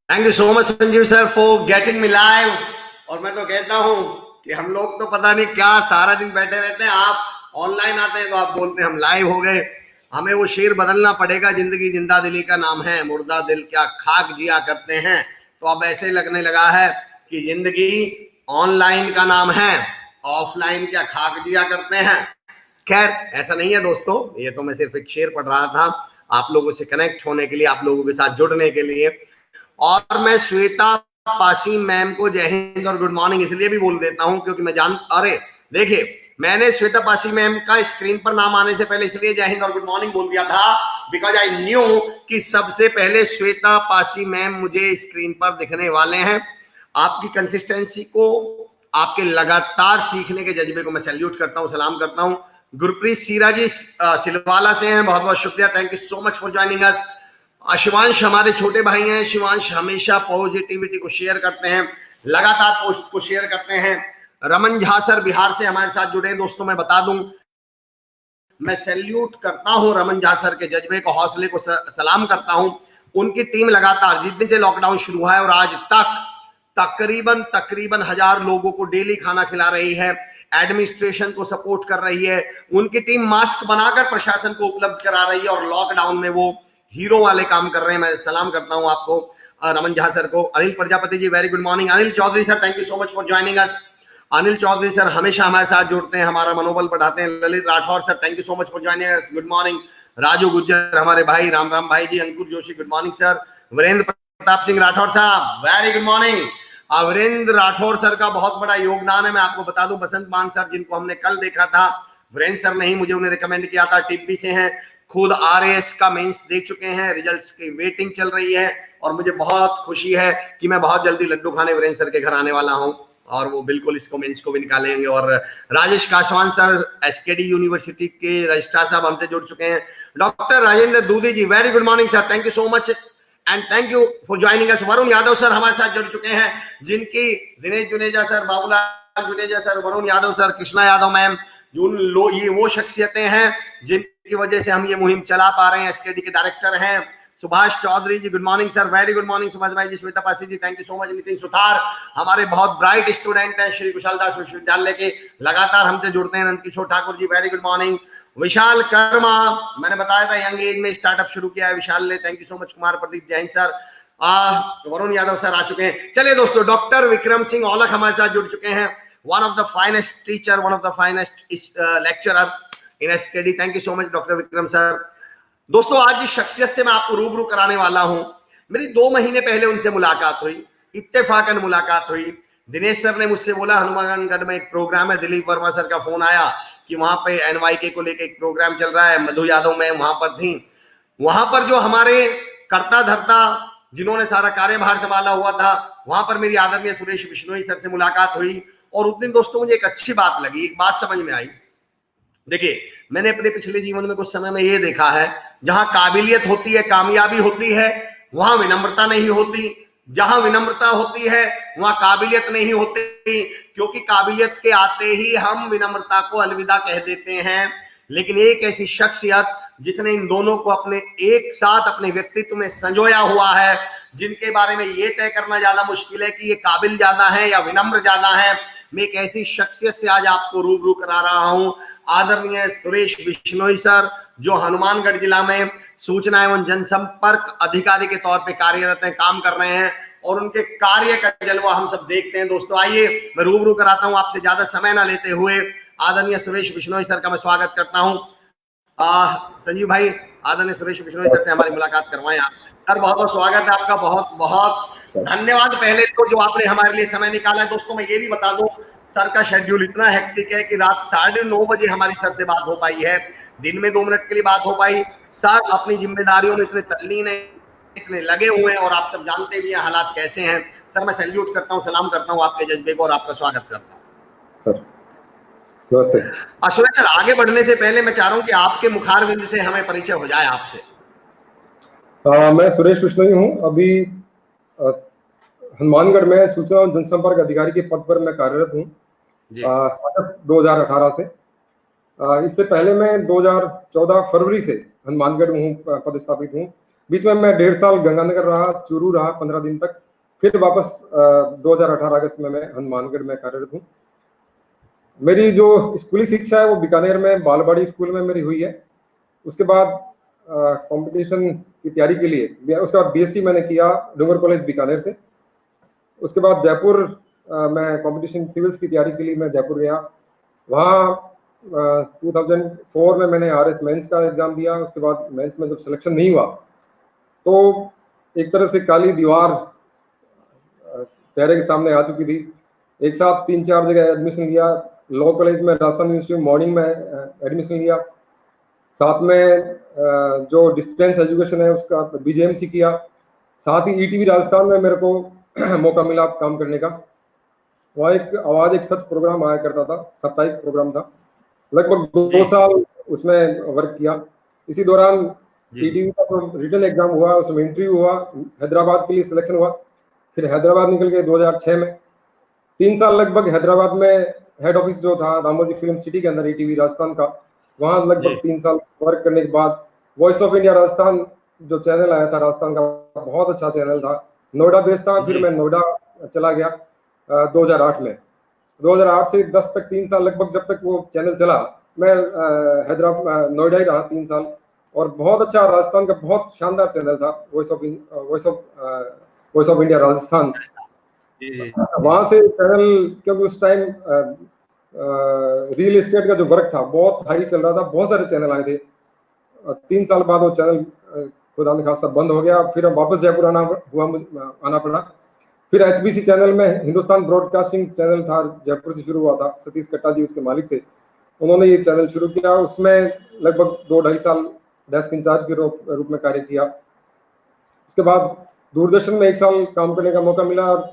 Thank you so much Sanjeev sir for getting me live. और मैं तो कहता हूं कि हम लोग तो पता नहीं क्या सारा दिन बैठे रहते हैं, आप ऑनलाइन आते हैं तो आप बोलते हैं हम लाइव हो गए। हमें वो शेर बदलना पड़ेगा, जिंदगी जिंदा दिली का नाम है, मुर्दा दिल क्या खाक जिया करते हैं। तो अब ऐसे ही लगने लगा है कि जिंदगी ऑनलाइन का नाम है, ऑफलाइन क्या खाक जिया करते हैं। खैर ऐसा नहीं है दोस्तों, ये तो मैं सिर्फ एक शेर पढ़ रहा था आप लोगों से कनेक्ट होने के लिए, आप लोगों के साथ जुड़ने के लिए। और मैं श्वेता पासी मैम को जय हिंद और गुड मॉर्निंग इसलिए भी बोल देता हूं क्योंकि मैं अरे देखिए, मैंने श्वेता पासी मैम का स्क्रीन पर नाम आने से पहले इसलिए जय हिंद और गुड मॉर्निंग बोल दिया था बिकॉज आई न्यू कि सबसे पहले श्वेता पासी मैम मुझे स्क्रीन पर दिखने वाले हैं। आपकी कंसिस्टेंसी को, आपके लगातार सीखने के जज्बे को मैं सैल्यूट करता हूं, सलाम करता हूं। गुरप्रीत सीरा जी सिलवाला से हैं, बहुत बहुत शुक्रिया, thank you so much for joining अस। शिवांश हमारे छोटे भाई हैं, शिवांश हमेशा पॉजिटिविटी को शेयर करते हैं, लगातार पोस्ट को शेयर करते हैं। रमन झा सर बिहार से हमारे साथ जुड़े हैं। दोस्तों मैं बता दूं, मैं सैल्यूट करता हूं रमन झा सर के जज्बे को, हौसले को सलाम करता हूं। उनकी टीम लगातार जिस दिन से लॉकडाउन शुरू हुआ है और आज तक तकरीबन 1000 लोगों को डेली खाना खिला रही है, एडमिनिस्ट्रेशन को सपोर्ट कर रही है। उनकी टीम मास्क बनाकर प्रशासन को उपलब्ध करा रही है और लॉकडाउन में वो हीरो वाले काम कर रहे हैं। मैं सलाम करता हूं आपको, रमन झा सर को। Anil Prajapati ji very good morning. Anil Chaudhary sir thank you so much for joining us. Anil Chaudhary sir हमेशा हमारे साथ जुड़ते हैं, हमारा मनोबल बढ़ाते हैं। Lalit Rathore sir thank you so much for joining us, good morning. Raju Gujjar हमारे भाई, राम राम भाई जी। Ankur Joshi good morning sir. Virendra Pratap Singh Rathore साहब very good morning. Virendra Rathore sir का बहुत बड़ा योगदान है, मैं आपको बता दूं। बसंत मान सर जिनको हमने कल देखा था, वीरेंद्र सर ने ही मुझे उन्हें रिकमेंड किया था, टिब्बी से हैं, खुद आरएएस का मेंस दे चुके हैं, रिजल्ट्स की वेटिंग चल रही है और मुझे बहुत खुशी है कि मैं बहुत जल्दी लड्डू खाने वीरेंद्र सर के घर आने वाला हूं और वो बिल्कुल इसको मेंस को भी निकालेंगे। और Rajesh Kaswan sir SKD university के रजिस्ट्रार साहब हमसे जुड़ चुके हैं। Doctor Rajendra Dudhi ji very good morning sir, thank you so much and thank you for joining us. Varun Yadav sir हमारे साथ जुड़ चुके हैं, जिनकी Dinesh Juneja sir, Babulal Juneja sir, Varun Yadav sir, Krishna Yadav ma'am, ये वो शख्सियतें हैं जिनकी वजह से हम ये मुहिम चला पा रहे हैं। एसकेडी के डायरेक्टर हैं Subhash Chaudhary ji, good morning sir, very good morning Subhash भाई जी। Shweta Pasi ji thank you so much. Nitin Suthar हमारे बहुत ब्राइट स्टूडेंट हैं, श्री कुशलदास विश्वविद्यालय के, लगातार हमसे जुड़ते हैं। Nandkishore Thakur ji very good morning. विशाल कर्मा, मैंने बताया था यंग एज में स्टार्टअप शुरू किया है विशाल ने, thank you so much. Kumar Pradeep Jain sir, Varun Yadav sir आ चुके हैं। चलिए दोस्तों, डॉक्टर विक्रम सिंह औलख हमारे साथ जुड़ चुके हैं, one of the finest teacher, one of the finest lecturer in SKD, thank you so much doctor Vikram sir. दोस्तों आज जिस शख्सियत से मैं आपको रूबरू कराने वाला हूं, मेरी 2 महीने पहले उनसे मुलाकात हुई, इत्तेफाकन मुलाकात हुई। दिनेश सर ने मुझसे बोला हनुमानगढ़ में एक प्रोग्राम है, दिलीप वर्मा सर का फोन आया कि वहां पे एनवाईके को लेके एक प्रोग्राम चल रहा है, मधु यादव मैम वहां पर थी। वहां पर जो हमारे कर्ता धर्ता जिन्होंने सारा कार्यभार संभाला हुआ था, वहां पर मेरी आदरणीय सुरेश बिश्नोई सर से मुलाकात हुई। और उस दिन दोस्तों मुझे एक अच्छी बात लगी, एक बात समझ में आई। देखिए मैंने अपने पिछले जीवन में कुछ समय में ये देखा है, जहां काबिलियत होती है, कामयाबी होती है, वहां विनम्रता नहीं होती। जहां विनम्रता होती है वहां काबिलियत नहीं होती, क्योंकि काबिलियत के आते ही हम विनम्रता को अलविदा कह देते हैं। लेकिन एक ऐसी शख्सियत जिसने इन दोनों को अपने एक साथ अपने व्यक्तित्व में संजोया हुआ है, जिनके बारे में ये तय करना ज्यादा मुश्किल है कि ये काबिल ज्यादा है या विनम्र ज्यादा है, मैं एक ऐसी शख्सियत से आज आपको रूबरू करा रहा हूं। आदरणीय सुरेश बिश्नोई सर, जो हनुमानगढ़ जिला में सूचना एवं जनसंपर्क अधिकारी के तौर पे कार्यरत हैं, काम कर रहे हैं और उनके कार्य का जलवा हम सब देखते हैं। दोस्तों आइए मैं रूबरू कराता हूं आपसे, ज्यादा समय ना लेते हुए आदरणीय सुरेश बिश्नोई सर का मैं स्वागत करता हूं। संजीव भाई, आदरणीय सुरेश बिश्नोई सर से हमारी मुलाकात करवाएं आप। सर बहुत बहुत स्वागत है आपका, बहुत बहुत धन्यवाद पहले तो जो आपने हमारे लिए समय निकाला है। दोस्तों मैं ये भी बता दूं, सर का शेड्यूल इतना हेक्टिक है कि रात 9:30 बजे हमारी सर से बात हो पाई है, दिन में 2 मिनट के लिए बात हो पाई। सर अपनी जिम्मेदारियों में इतने तल्लीन है, इतने लगे हुए हैं और आप सब जानते भी हैं हालात कैसे हैं। सर मैं सैल्यूट करता हूं, सलाम करता हूं आपके जज्बे को और आपका स्वागत करता हूं। सर नमस्ते। सुरेश सर आगे बढ़ने से पहले मैं चाह रहा हूं कि आपके मुखारबिंद से हमें परिचय हो जाए आपसे। मैं सुरेश बिश्नोई हूं, अभी हनुमानगढ़ में सूचना और जनसंपर्क अधिकारी के पद पर मैं कार्यरत हूं 2018 से। इससे पहले मैं 2014 फरवरी से हनुमानगढ़ में हूँ, पदस्थापित हूँ। बीच में मैं 1.5 साल गंगानगर रहा, चूरू रहा 15 दिन तक, फिर वापस 2018 अगस्त में मैं हनुमानगढ़ में कार्यरत हूँ। मेरी जो स्कूली शिक्षा है वो बीकानेर में बालवाड़ी स्कूल में मेरी हुई है। उसके बाद कंपटीशन की तैयारी के लिए उसके बाद बीएससी मैंने किया डूंगर कॉलेज बीकानेर से। उसके बाद जयपुर मैं कंपटीशन सिविल्स की तैयारी के लिए मैं जयपुर गया। वहाँ 2004 में मैंने आरएस मेंस का एग्जाम दिया। उसके बाद मेंस में जब सिलेक्शन नहीं हुआ तो एक तरह से काली दीवार चेहरे के सामने आ चुकी थी। एक साथ 3-4 जगह एडमिशन लिया। लॉ कॉलेज में राजस्थान यूनिवर्सिटी मॉर्निंग में एडमिशन लिया। साथ में जो डिस्टेंस एजुकेशन है उसका बीजेएमसी किया। साथ ही ईटीवी राजस्थान में मेरे को मौका मिला काम करने का। वहाँ एक आवाज एक सच प्रोग्राम आया करता था, साप्ताहिक प्रोग्राम था। लगभग 2 साल उसमें वर्क किया। इसी दौरान ईटीवी का जो रिटन एग्जाम हुआ उसमें इंटरव्यू हुआ, हैदराबाद के लिए सिलेक्शन हुआ। फिर हैदराबाद निकल गए 2006 में। 3 साल लगभग हैदराबाद में हेड ऑफिस जो था रामोजी फिल्म सिटी के अंदर ईटीवी राजस्थान का, वहाँ लगभग 3 साल वर्क करने के बाद वॉइस ऑफ इंडिया राजस्थान जो चैनल आया था राजस्थान का, बहुत अच्छा चैनल था, नोएडा बेस्ड था। फिर मैं नोएडा चला गया 2008 में। 2008 से 10 तक 3 साल लगभग जब तक वो चैनल चला, मैं हैदराबाद नोएडा ही रहा 3 साल। और बहुत अच्छा राजस्थान का बहुत शानदार चैनल था वॉइस ऑफ इंडिया राजस्थान। वहां से चैनल, क्योंकि उस टाइम रियल एस्टेट का जो वर्क था बहुत हाई चल रहा था, बहुत सारे चैनल आए थे। 3 साल बाद वो चैनल खुदा न खास्ता बंद हो गया। फिर वापस जयपुर आना पड़ा। फिर एचबीसी चैनल में हिंदुस्तान ब्रॉडकास्टिंग चैनल था, जयपुर से शुरू हुआ था। सतीश कट्टा जी उसके मालिक थे, उन्होंने ये चैनल शुरू किया। उसमें लगभग 2-2.5 साल डेस्क इंचार्ज के रूप में कार्य किया। उसके बाद दूरदर्शन में 1 साल काम करने का मौका मिला। और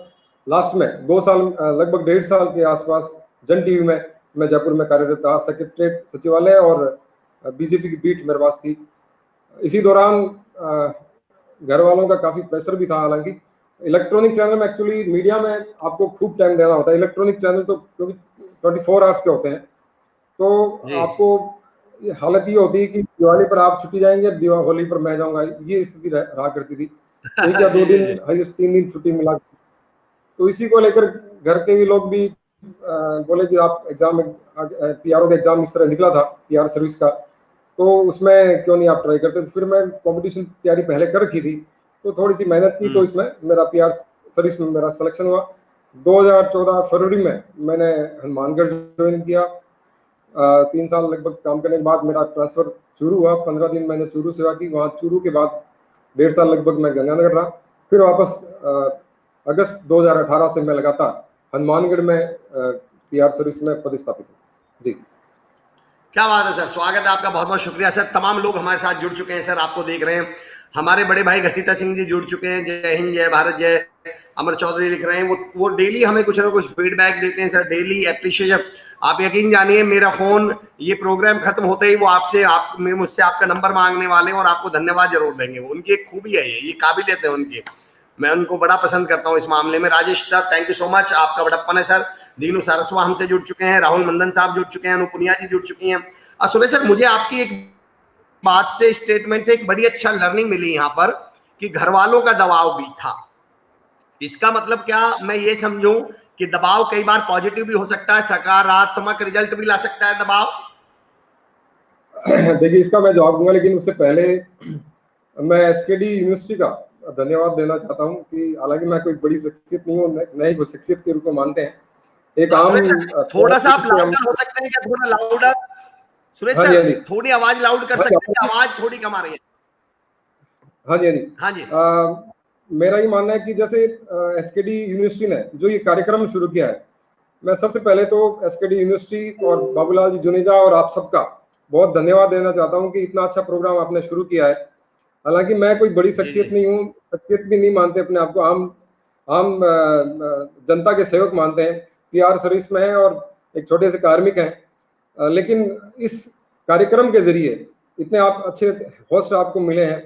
लास्ट में 2 साल लगभग 1.5 साल के आसपास जन टीवी में मैं जयपुर में कार्यरत था, सेक्रेटरीट सचिवालय और बीजेपी की बीट मेरे पास थी। इसी दौरान घर वालों का काफी प्रेशर भी था। हालांकि इलेक्ट्रॉनिक चैनल में एक्चुअली मीडिया में आपको खूब टाइम देना होता है। इलेक्ट्रॉनिक चैनल तो क्योंकि 24 आवर्स के होते हैं, तो आपको हालत ये होती है कि दिवाली पर आप छुट्टी जाएंगे, होली पर मैं जाऊंगा, ये स्थिति रहा करती थी। 1 या 2 दिन, हाईएस्ट 3 दिन छुट्टी मिला। तो इसी को लेकर घर के भी लोग भी बोले कि आप एग्जाम, पीआरओ का एग्जाम इस तरह निकला था पीआर सर्विस का, तो उसमें क्यों नहीं आप ट्राई करते। फिर मैं कंपटीशन तैयारी पहले कर रखी थी, तो थोड़ी सी मेहनत की, तो इसमें मेरा पीआर सर्विस में मेरा सिलेक्शन हुआ। 2014 फरवरी में मैंने हनुमानगढ़ ज्वाइन किया। 3 साल लगभग काम करने के बाद मेरा ट्रांसफर चूरू हुआ। 15 दिन मैंने चूरू सेवा की। वहाँ चूरू के बाद 1.5 साल लगभग मैं गंगानगर रहा। फिर वापस अगस्त 2018 से मैं लगातार हनुमानगढ़ में पीआर सर्विस में पदस्थापित हूँ। जी, क्या बात है सर, स्वागत है आपका, बहुत बहुत शुक्रिया सर। तमाम लोग हमारे साथ जुड़ चुके हैं सर, आपको देख रहे हैं। हमारे बड़े भाई घसीटा सिंह जी जुड़ चुके हैं, जय हिंद जय भारत जय। अमर चौधरी लिख रहे हैं, वो डेली हमें कुछ ना कुछ फीडबैक देते हैं सर, डेली एप्रिशिएशन। आप यकीन जानिए, मेरा फोन ये प्रोग्राम खत्म होते ही वो मुझसे आपका नंबर मांगने वाले हैं और आपको धन्यवाद जरूर देंगे। वो उनकी एक खूबी है, ये काबिलियत है उनकी, मैं उनको बड़ा पसंद करता हूँ इस मामले में। Rajesh sir thank you so much, आपका बड़प्पन है सर। दीनू सारस्वा हमसे जुड़ चुके हैं, राहुल मंदन साहब जुड़ चुके हैं, अनुपुनिया जी जुड़ चुकी हैं। सुरेश सर, मुझे आपकी एक बात से, स्टेटमेंट से एक बड़ी अच्छा लर्निंग मिली यहाँ पर कि घर वालों का दबाव भी था। इसका मतलब क्या मैं ये समझूं कि दबाव कई बार पॉजिटिव भी हो सकता है, सकारात्मक रिजल्ट भी ला सकता है दबाव? देखिए, इसका मैं जवाब दूंगा, लेकिन उससे पहले मैं एसकेडी यूनिवर्सिटी का धन्यवाद देना चाहता हूं कि हालांकि मैं कोई बड़ी शख्सियत नहीं हूं, नए को शख्सियत के रूप में मानते हैं। एक आम थोड़ा सा आप लाउडर हो सकते हैं क्या? थोड़ा लाउडर सुरेश सर, थोड़ी आवाज लाउड कर सकते हैं, आवाज थोड़ी कम आ रही है। हाँ जी, हाँ जी। मेरा ये मानना है कि जैसे एसकेडी यूनिवर्सिटी ने जो ये कार्यक्रम शुरू किया है, मैं सबसे पहले तो एसकेडी यूनिवर्सिटी और बाबूलाल जी जुनेजा और आप सबका बहुत धन्यवाद देना चाहता हूँ कि इतना अच्छा प्रोग्राम आपने शुरू किया है। हालांकि मैं कोई बड़ी शख्सियत नहीं हूँ, शख्सियत भी नहीं मानते अपने आप को, आम जनता के सेवक मानते हैं, पीआर सर्विस में है और एक छोटे से कार्मिक हैं। लेकिन इस कार्यक्रम के जरिए इतने आप अच्छे होस्ट आपको मिले हैं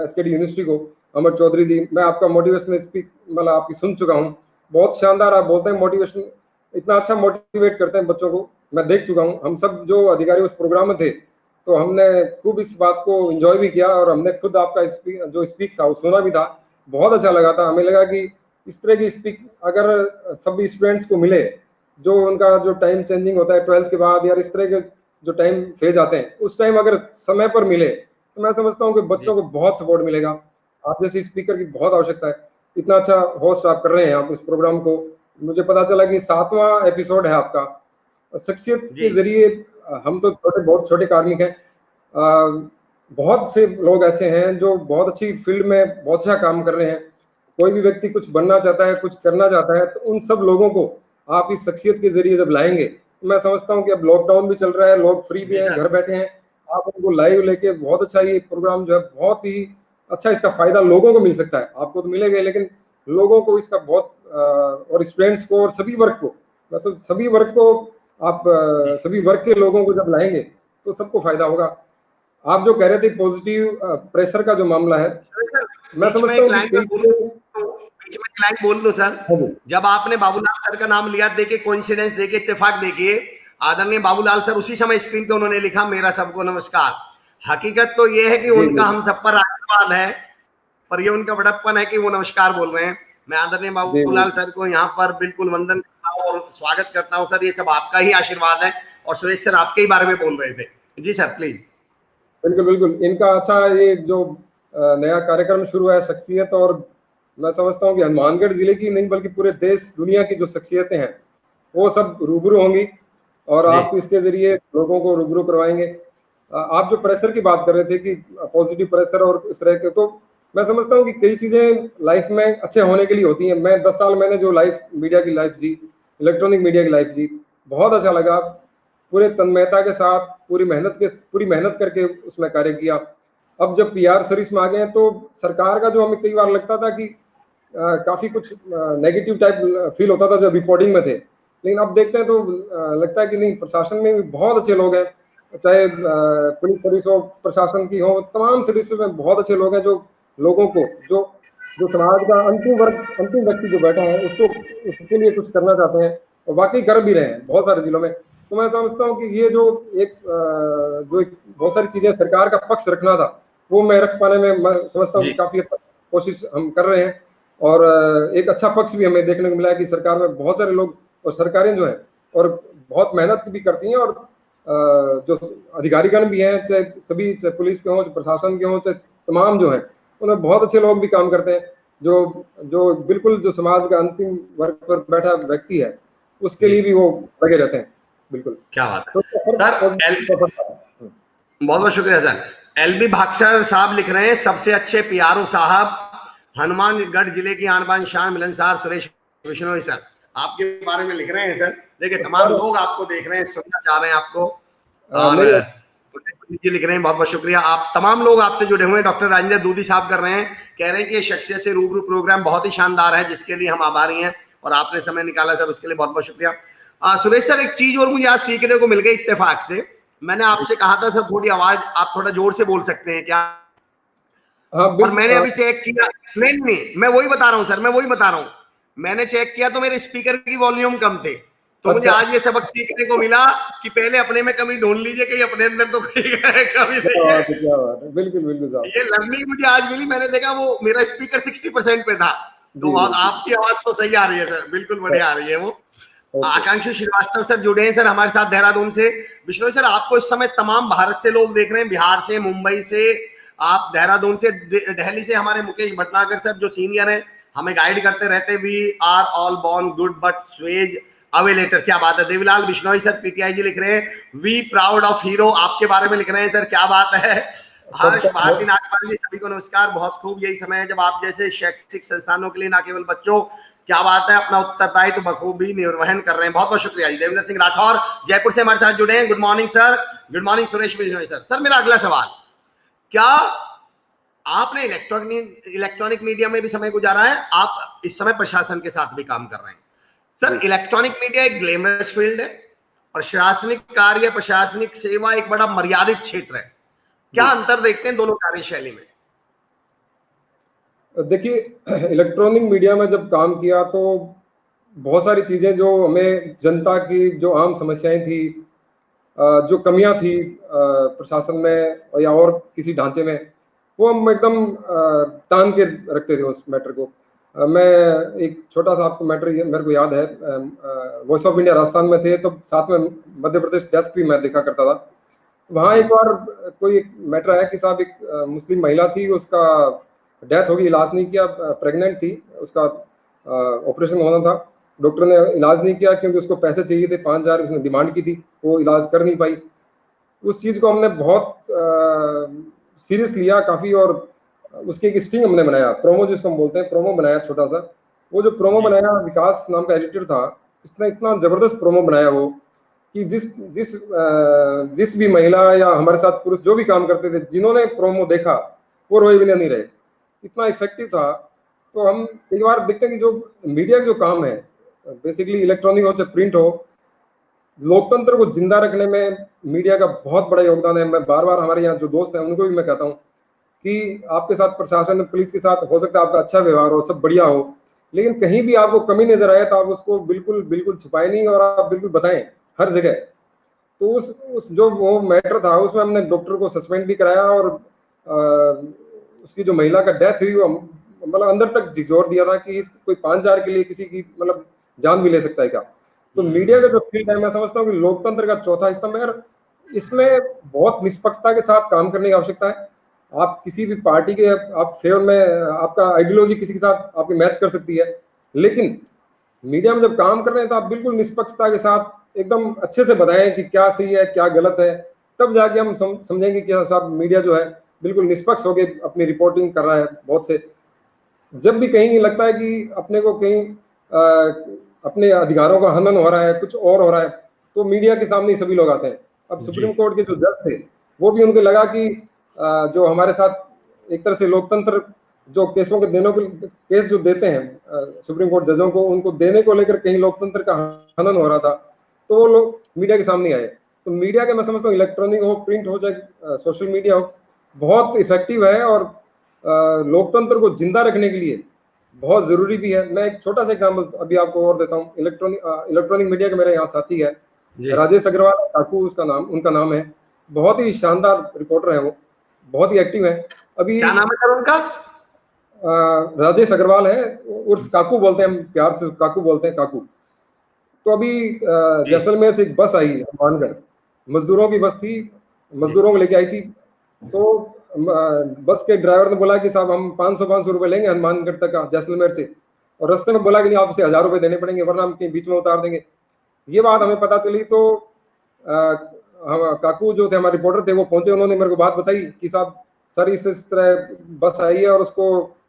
एसकेडी यूनिवर्सिटी को, अमर चौधरी जी, मैं आपका मोटिवेशनल स्पीच मतलब आपकी सुन चुका हूँ, बहुत शानदार आप बोलते हैं, मोटिवेशन इतना अच्छा मोटिवेट करते हैं बच्चों को, मैं देख चुका हूँ। हम सब जो अधिकारी उस प्रोग्राम में थे तो हमने खूब इस बात को एंजॉय भी किया और हमने खुद आपका जो स्पीक था वो सुना भी था, बहुत अच्छा लगा था। हमें लगा कि इस तरह की स्पीक अगर सभी स्टूडेंट्स को मिले, जो उनका जो टाइम चेंजिंग होता है 12th के बाद या इस तरह के जो टाइम फेज आते हैं, उस टाइम अगर समय पर मिले तो मैं समझता हूँ कि बच्चों को बहुत सपोर्ट मिलेगा। आप जैसे स्पीकर की बहुत आवश्यकता है। इतना अच्छा होस्ट आप कर रहे हैं आप इस प्रोग्राम को। मुझे पता चला कि 7वां एपिसोड है आपका। शख्सियत जी के जरिए हम तो बहुत छोटे कार्मिक हैं। बहुत से लोग ऐसे हैं जो बहुत अच्छी फील्ड में बहुत अच्छा काम कर रहे हैं। कोई भी व्यक्ति कुछ बनना चाहता है, कुछ करना चाहता है, तो उन सब लोगों को आप इस शख्सियत के जरिए जब लाएंगे, तो मैं समझता हूँ कि अब लॉकडाउन भी चल रहा है, लोग फ्री भी जी हैं, सर। घर बैठे हैं, आप उनको लाइव लेके बहुत अच्छा ये प्रोग्राम जो है बहुत ही अच्छा, इसका फायदा लोगों को मिल सकता है। आपको तो मिलेगा लेकिन लोगों को इसका बहुत और स्टूडेंट्स को और सभी वर्ग को, मतलब सभी वर्ग को आप सभी वर्ग के लोगों को जब लाएंगे तो सबको फायदा होगा। आप जो कह रहे थे पॉजिटिव प्रेशर का जो मामला है, सर, मैं बीच में समझता एक हूँ कि लाइन कई में बोल चीजें। बीच में एक लाइन बोल दो सर। हाँ जी। जब आपने बाबूलाल सर का नाम लिया, देखिए कोइंसिडेंस, देखिए इत्तेफाक, देखिए आदरणीय बाबूलाल सर उसी समय स्क्रीन पे उन्होंने लिखा मेरा सबको नमस्कार। हकीकत तो ये है कि जी उनका जी हम सब पर आशीर्वाद है, पर ये उनका बड़प्पन है कि वो नमस्कार बोल रहे हैं। मैं आदरणीय जी जी। बाबूलाल सर को यहाँ पर बिल्कुल वंदन करता हूँ और स्वागत करता हूँ। सर ये सब आपका ही आशीर्वाद है। और सुरेश सर आपके ही बारे में बोल रहे थे। जी सर प्लीज। बिल्कुल बिल्कुल, इनका अच्छा ये जो नया कार्यक्रम शुरू है शख्सियत, और मैं समझता हूँ कि हनुमानगढ़ जिले की नहीं बल्कि पूरे देश दुनिया की जो शख्सियतें हैं वो सब रूबरू होंगी और जी आप इसके जरिए लोगों को रूबरू करवाएंगे। आप जो प्रेशर की बात कर रहे थे कि पॉजिटिव प्रेशर और इस तरह के, तो मैं समझता हूँ कि कई चीजें लाइफ में अच्छे होने के लिए होती हैं। मैं 10 साल मैंने जो लाइफ मीडिया की लाइफ जी, इलेक्ट्रॉनिक मीडिया की लाइफ जी, बहुत अच्छा लगा। पूरे तन्मयता के साथ पूरी मेहनत करके उसमें कार्य किया। अब जब पीआर सर्विस में आ गए हैं तो सरकार का जो हमें कई बार लगता था कि काफी कुछ नेगेटिव टाइप फील होता था जब रिपोर्टिंग में थे, लेकिन अब देखते हैं तो लगता है कि नहीं, प्रशासन में भी बहुत अच्छे लोग हैं, चाहे पुलिस सर्विस हो, प्रशासन की हो, तमाम सर्विस में बहुत अच्छे लोग हैं जो लोगों को, जो जो समाज का अंतिम व्यक्ति जो बैठा है उसको, उसके लिए कुछ करना चाहते हैं और वाकई कर भी रहे हैं बहुत सारे जिलों में। तो मैं समझता हूँ कि ये जो बहुत सारी चीजें सरकार का पक्ष रखना था वो मैं रख पाने में मैं समझता हूँ जी कि काफी हद तक कोशिश हम कर रहे हैं। और एक अच्छा पक्ष भी हमें देखने को मिला है कि सरकार में बहुत सारे लोग और सरकारें जो हैं और बहुत मेहनत भी करती हैं, और जो अधिकारीगण भी हैं, चाहे सभी, चाहे पुलिस के हों, चाहे प्रशासन के हों, चाहे तमाम जो हैं, उनमें बहुत अच्छे लोग भी काम करते हैं जो जो बिल्कुल जो समाज का अंतिम वर्ग पर बैठा व्यक्ति है उसके जी लिए भी वो लगे रहते हैं। बिल्कुल। क्या बात तो है सर। बहुत बहुत शुक्रिया सर। एलबी भागसर साहब लिख रहे हैं सबसे अच्छे पियारो साहब, हनुमानगढ़ जिले की आन बान शान मिलनसार सुरेश बिश्नोई सर आपके बारे में लिख रहे हैं सर। देखिए तमाम सर, लोग आपको देख रहे हैं, सुनना चाह रहे हैं आपको। और मेरे जी लिख रहे हैं बहुत बहुत शुक्रिया। आप तमाम लोग आपसे जुड़े हुए हैं। डॉक्टर राजेंद्र दूधी साहब कर रहे हैं, कह रहे हैं कि ये शख्सियत से रूबरू प्रोग्राम बहुत ही शानदार है जिसके लिए हम आभारी हैं और आपने समय निकाला सर, उसके लिए बहुत बहुत शुक्रिया। सुरेश सर एक चीज और मुझे आज सीखने को मिल गई इत्तेफाक से। मैंने आपसे कहा था सर थोड़ी आवाज आप थोड़ा जोर से बोल सकते हैं क्या? हाँ और मैंने बिल्कुल। अभी चेक किया, नहीं नहीं मैं वही बता रहा हूँ सर, मैं वही बता रहा हूँ। मैंने चेक किया तो मेरे स्पीकर की वॉल्यूम कम थे। तो मुझे अच्छा, आज ये सबक सीखने को मिला कि पहले अपने में कमी ढूंढ लीजिए, कहीं अपने अंदर तो कोई कमी क्या नहीं है। बात है, क्या बात है, बिल्कुल बिल्कुल साहब। ये लर्निंग मुझे आज मिली। मैंने देखा वो मेरा स्पीकर 60% पे था, जी तो जी जी। आपकी आवाज तो सही आ रही है सर, बिल्कुल बढ़िया आ रही है वो। ओके। आकांक्षी श्रीवास्तव सर जुड़े हैं सर हमारे साथ देहरादून से। बिश्नोई सर आपको इस समय तमाम भारत से लोग देख रहे हैं, बिहार से, मुंबई से, आप देहरादून से, दिल्ली से हमारे मुकेश भटनागर सर जो सीनियर हैं हमें गाइड करते रहते। We are all born good but sways away later, क्या बात है। देवीलाल बिश्नोई सर पीटीआई जी लिख रहे हैं वी प्राउड ऑफ हीरो, आपके बारे में लिख रहे हैं सर, क्या बात है। हर्ष सबका भारती नागपाल जी सभी को नमस्कार। बहुत खूब, यही समय है जब आप जैसे शैक्षिक संस्थानों के लिए न केवल बच्चों, क्या बात है, अपना उत्तरदायित्व तो बखूबी निर्वहन कर रहे हैं। बहुत बहुत शुक्रिया जी। देवेंद्र सिंह राठौर जयपुर से हमारे साथ जुड़े हैं। Good morning sir. Good morning Suresh Bishnoi sir. Sir मेरा अगला सवाल, क्या आपने इलेक्ट्रॉनिक मीडिया में भी समय गुजारा है, आप इस समय प्रशासन के साथ भी काम कर रहे हैं जी। सर। इलेक्ट्रॉनिक मीडिया एक ग्लैमरस फील्ड है, प्रशासनिक कार्य, प्रशासनिक सेवा एक बड़ा मर्यादित क्षेत्र है। क्या जी अंतर देखते हैं दोनों कार्यशैली में? देखिए, इलेक्ट्रॉनिक मीडिया में जब काम किया तो बहुत सारी चीजें जो हमें जनता की जो आम समस्याएं थी जो कमियां थी प्रशासन में या और किसी ढांचे में, वो हम एकदम तान के रखते थे उस मैटर को। मैं एक छोटा सा आपको मैटर मेरे को याद है, वॉइस ऑफ इंडिया राजस्थान में थे तो साथ में मध्य प्रदेश डेस्क भी मैं देखा करता था। वहाँ एक बार कोई एक मैटर आया कि साहब एक मुस्लिम महिला थी, उसका डेथ होगी, इलाज नहीं किया, प्रेग्नेंट थी, उसका ऑपरेशन होना था, डॉक्टर ने इलाज नहीं किया क्योंकि उसको पैसे चाहिए थे, 5,000 उसने डिमांड की थी, वो इलाज कर नहीं पाई। उस चीज़ को हमने बहुत सीरियस लिया काफ़ी, और उसके एक स्टिंग हमने बनाया, प्रोमो जिसको हम बोलते हैं, प्रोमो बनाया छोटा सा। वो जो प्रोमो बनाया, विकास नाम का एडिटर था, इसने इतना ज़बरदस्त प्रोमो बनाया वो कि जिस जिस जिस भी महिला या हमारे साथ पुरुष जो भी काम करते थे, जिन्होंने प्रोमो देखा वो रोए बिना नहीं रहे, इतना इफेक्टिव था। तो हम एक बार देखते हैं कि जो मीडिया का जो काम है, बेसिकली इलेक्ट्रॉनिक हो चाहे प्रिंट हो, लोकतंत्र को जिंदा रखने में मीडिया का बहुत बड़ा योगदान है। मैं बार बार हमारे यहाँ जो दोस्त हैं उनको भी मैं कहता हूँ कि आपके साथ प्रशासन पुलिस के साथ हो सकता है आपका अच्छा व्यवहार हो, सब बढ़िया हो, लेकिन कहीं भी आपको कमी नजर आए तो आप उसको बिल्कुल बिल्कुल छुपाए नहीं, और आप बिल्कुल बताएं हर जगह। तो उस जो वो मैटर था उसमें हमने डॉक्टर को सस्पेंड भी कराया, और उसकी जो महिला का डेथ हुई वो मतलब अंदर तक झिझोर दिया था कि कोई 5,000 के लिए किसी की मतलब जान भी ले सकता है क्या। तो मीडिया का जो फील्ड है, मैं समझता हूँ कि लोकतंत्र का चौथा स्तंभ है, और इसमें बहुत निष्पक्षता के साथ काम करने की आवश्यकता है। आप किसी भी पार्टी के आप फेवर में, आपका आइडियोलॉजी किसी के साथ आपकी मैच कर सकती है, लेकिन मीडिया में जब काम कर रहे हैं तो आप बिल्कुल निष्पक्षता के साथ एकदम अच्छे से बताएं कि क्या सही है क्या गलत है, तब जाके हम समझेंगे कि साहब मीडिया जो है बिल्कुल निष्पक्ष होकर अपनी रिपोर्टिंग कर रहा है। बहुत से जब भी कहीं लगता है कि अपने को कहीं अपने अधिकारों का हनन हो रहा है, कुछ और हो रहा है, तो मीडिया के सामने ही सभी लोग आते हैं। अब सुप्रीम कोर्ट के जो जज थे वो भी उनको लगा कि जो हमारे साथ एक तरह से लोकतंत्र जो केसों के देने को केस जो देते हैं सुप्रीम कोर्ट जजों को, उनको देने को लेकर कहीं लोकतंत्र का हनन हो रहा था, तो वो लोग मीडिया के सामने आए। तो मीडिया के मैं समझता हूँ इलेक्ट्रॉनिक हो प्रिंट हो चाहे सोशल मीडिया हो, बहुत इफेक्टिव है और लोकतंत्र को जिंदा रखने के लिए बहुत जरूरी भी है। मैं एक छोटा सा एग्जाम्पल अभी आपको और देता हूँ। इलेक्ट्रॉनिक मीडिया के मेरे यहाँ साथी है राजेश अग्रवाल, काकू उनका नाम है, बहुत ही शानदार रिपोर्टर है, वो बहुत ही एक्टिव है। अभी क्या नाम है सर उनका? राजेश अग्रवाल है, उर्फ काकू बोलते हैं, हम प्यार से काकू बोलते हैं, काकू। तो अभी जैसलमेर से एक बस आई हनुमानगढ़, मजदूरों की बस थी, मजदूरों को लेके आई थी। तो बस के ड्राइवर ने बोला कि साहब हम 500 रुपए लेंगे हनुमानगढ़ तक जैसलमेर से, और रास्ते में बोला कि नहीं आपसे 1,000 रुपए देने पड़ेंगे वरना हम कहीं बीच में उतार देंगे। ये बात हमें पता चली तो हम काकू जो थे हमारे रिपोर्टर थे वो पहुंचे, उन्होंने मेरे को बात बताई कि साहब सर इस तरह बस आई है और उसको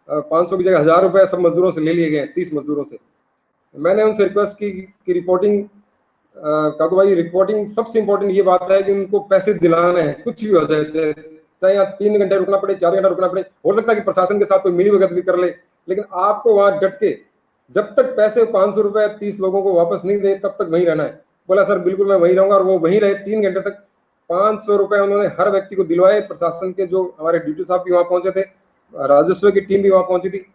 500 की जगह 1,000 रुपए सब मजदूरों से ले लिए गए, 30 मजदूरों से। मैंने उनसे रिक्वेस्ट की कि रिपोर्टिंग, काकू भाई रिपोर्टिंग सबसे इम्पोर्टेंट ये बात है कि उनको पैसे दिलाने हैं, कुछ भी हो जाए, चाहे यहाँ 3 घंटे रुकना पड़े, 4 घंटे रुकना पड़े, हो सकता है कि प्रशासन के साथ कोई मिली भगत भी कर ले, लेकिन आपको वहां डट के जब तक पैसे 500 रुपए 30 लोगों को वापस नहीं दे तब तक वहीं रहना है। बोला सर बिल्कुल मैं वहीं रहूंगा, और वो वहीं रहे 3 घंटे तक। 500 रुपए उन्होंने हर व्यक्ति को दिलवाए। प्रशासन के जो हमारे ड्यूटी साहब भी वहां पहुंचे थे, राजस्व की टीम भी वहां पहुंची थी,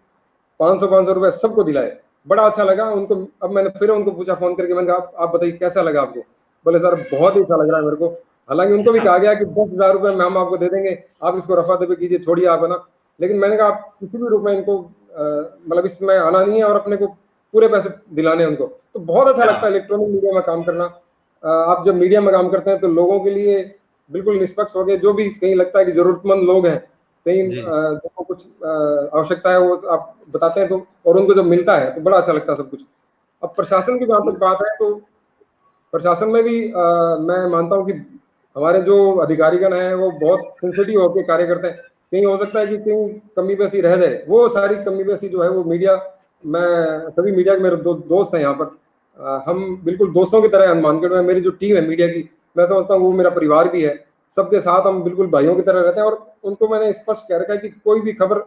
500 रुपए सबको दिलाए। बड़ा अच्छा लगा उनको। अब मैंने फिर उनको पूछा फोन करके, मैंने कहा आप बताइए कैसा लगा आपको? बोले सर बहुत ही अच्छा लग रहा है मेरे को। हालांकि उनको भी कहा गया कि 10,000 रुपए में हम आपको दे देंगे, आप इसको रफा दफे कीजिए, छोड़िए आप, है ना। लेकिन मैंने कहा आप किसी भी रूप में इनको मतलब इसमें आना नहीं है और अपने को पूरे पैसे दिलाने हैं उनको। तो बहुत अच्छा लगता है इलेक्ट्रॉनिक मीडिया में काम करना। आप जब मीडिया में काम करते हैं तो लोगों के लिए बिल्कुल निष्पक्ष हो गए, जो भी कहीं लगता है कि जरूरतमंद लोग हैं, कहीं जिनको कुछ आवश्यकता है वो आप बताते हैं, तो और उनको जब मिलता है तो बड़ा अच्छा लगता है सब कुछ। अब प्रशासन की जहाँ तक बात है तो प्रशासन में भी मैं मानता हूँ कि हमारे जो अधिकारीगण हैं वो बहुत सेंसिटिव होकर कार्य करते हैं। कहीं हो सकता है कि कहीं कमी पेशी रह जाए, वो सारी कमी पेशी जो है वो मीडिया, मैं सभी मीडिया के मेरे दोस्त हैं यहाँ पर, हम बिल्कुल दोस्तों की तरह हैं। हनुमानगढ़ में मेरी जो टीम है मीडिया की, मैं समझता हूँ वो मेरा परिवार भी है। सबके साथ हम बिल्कुल भाइयों की तरह रहते हैं, और उनको मैंने स्पष्ट कह रखा है कि कोई भी खबर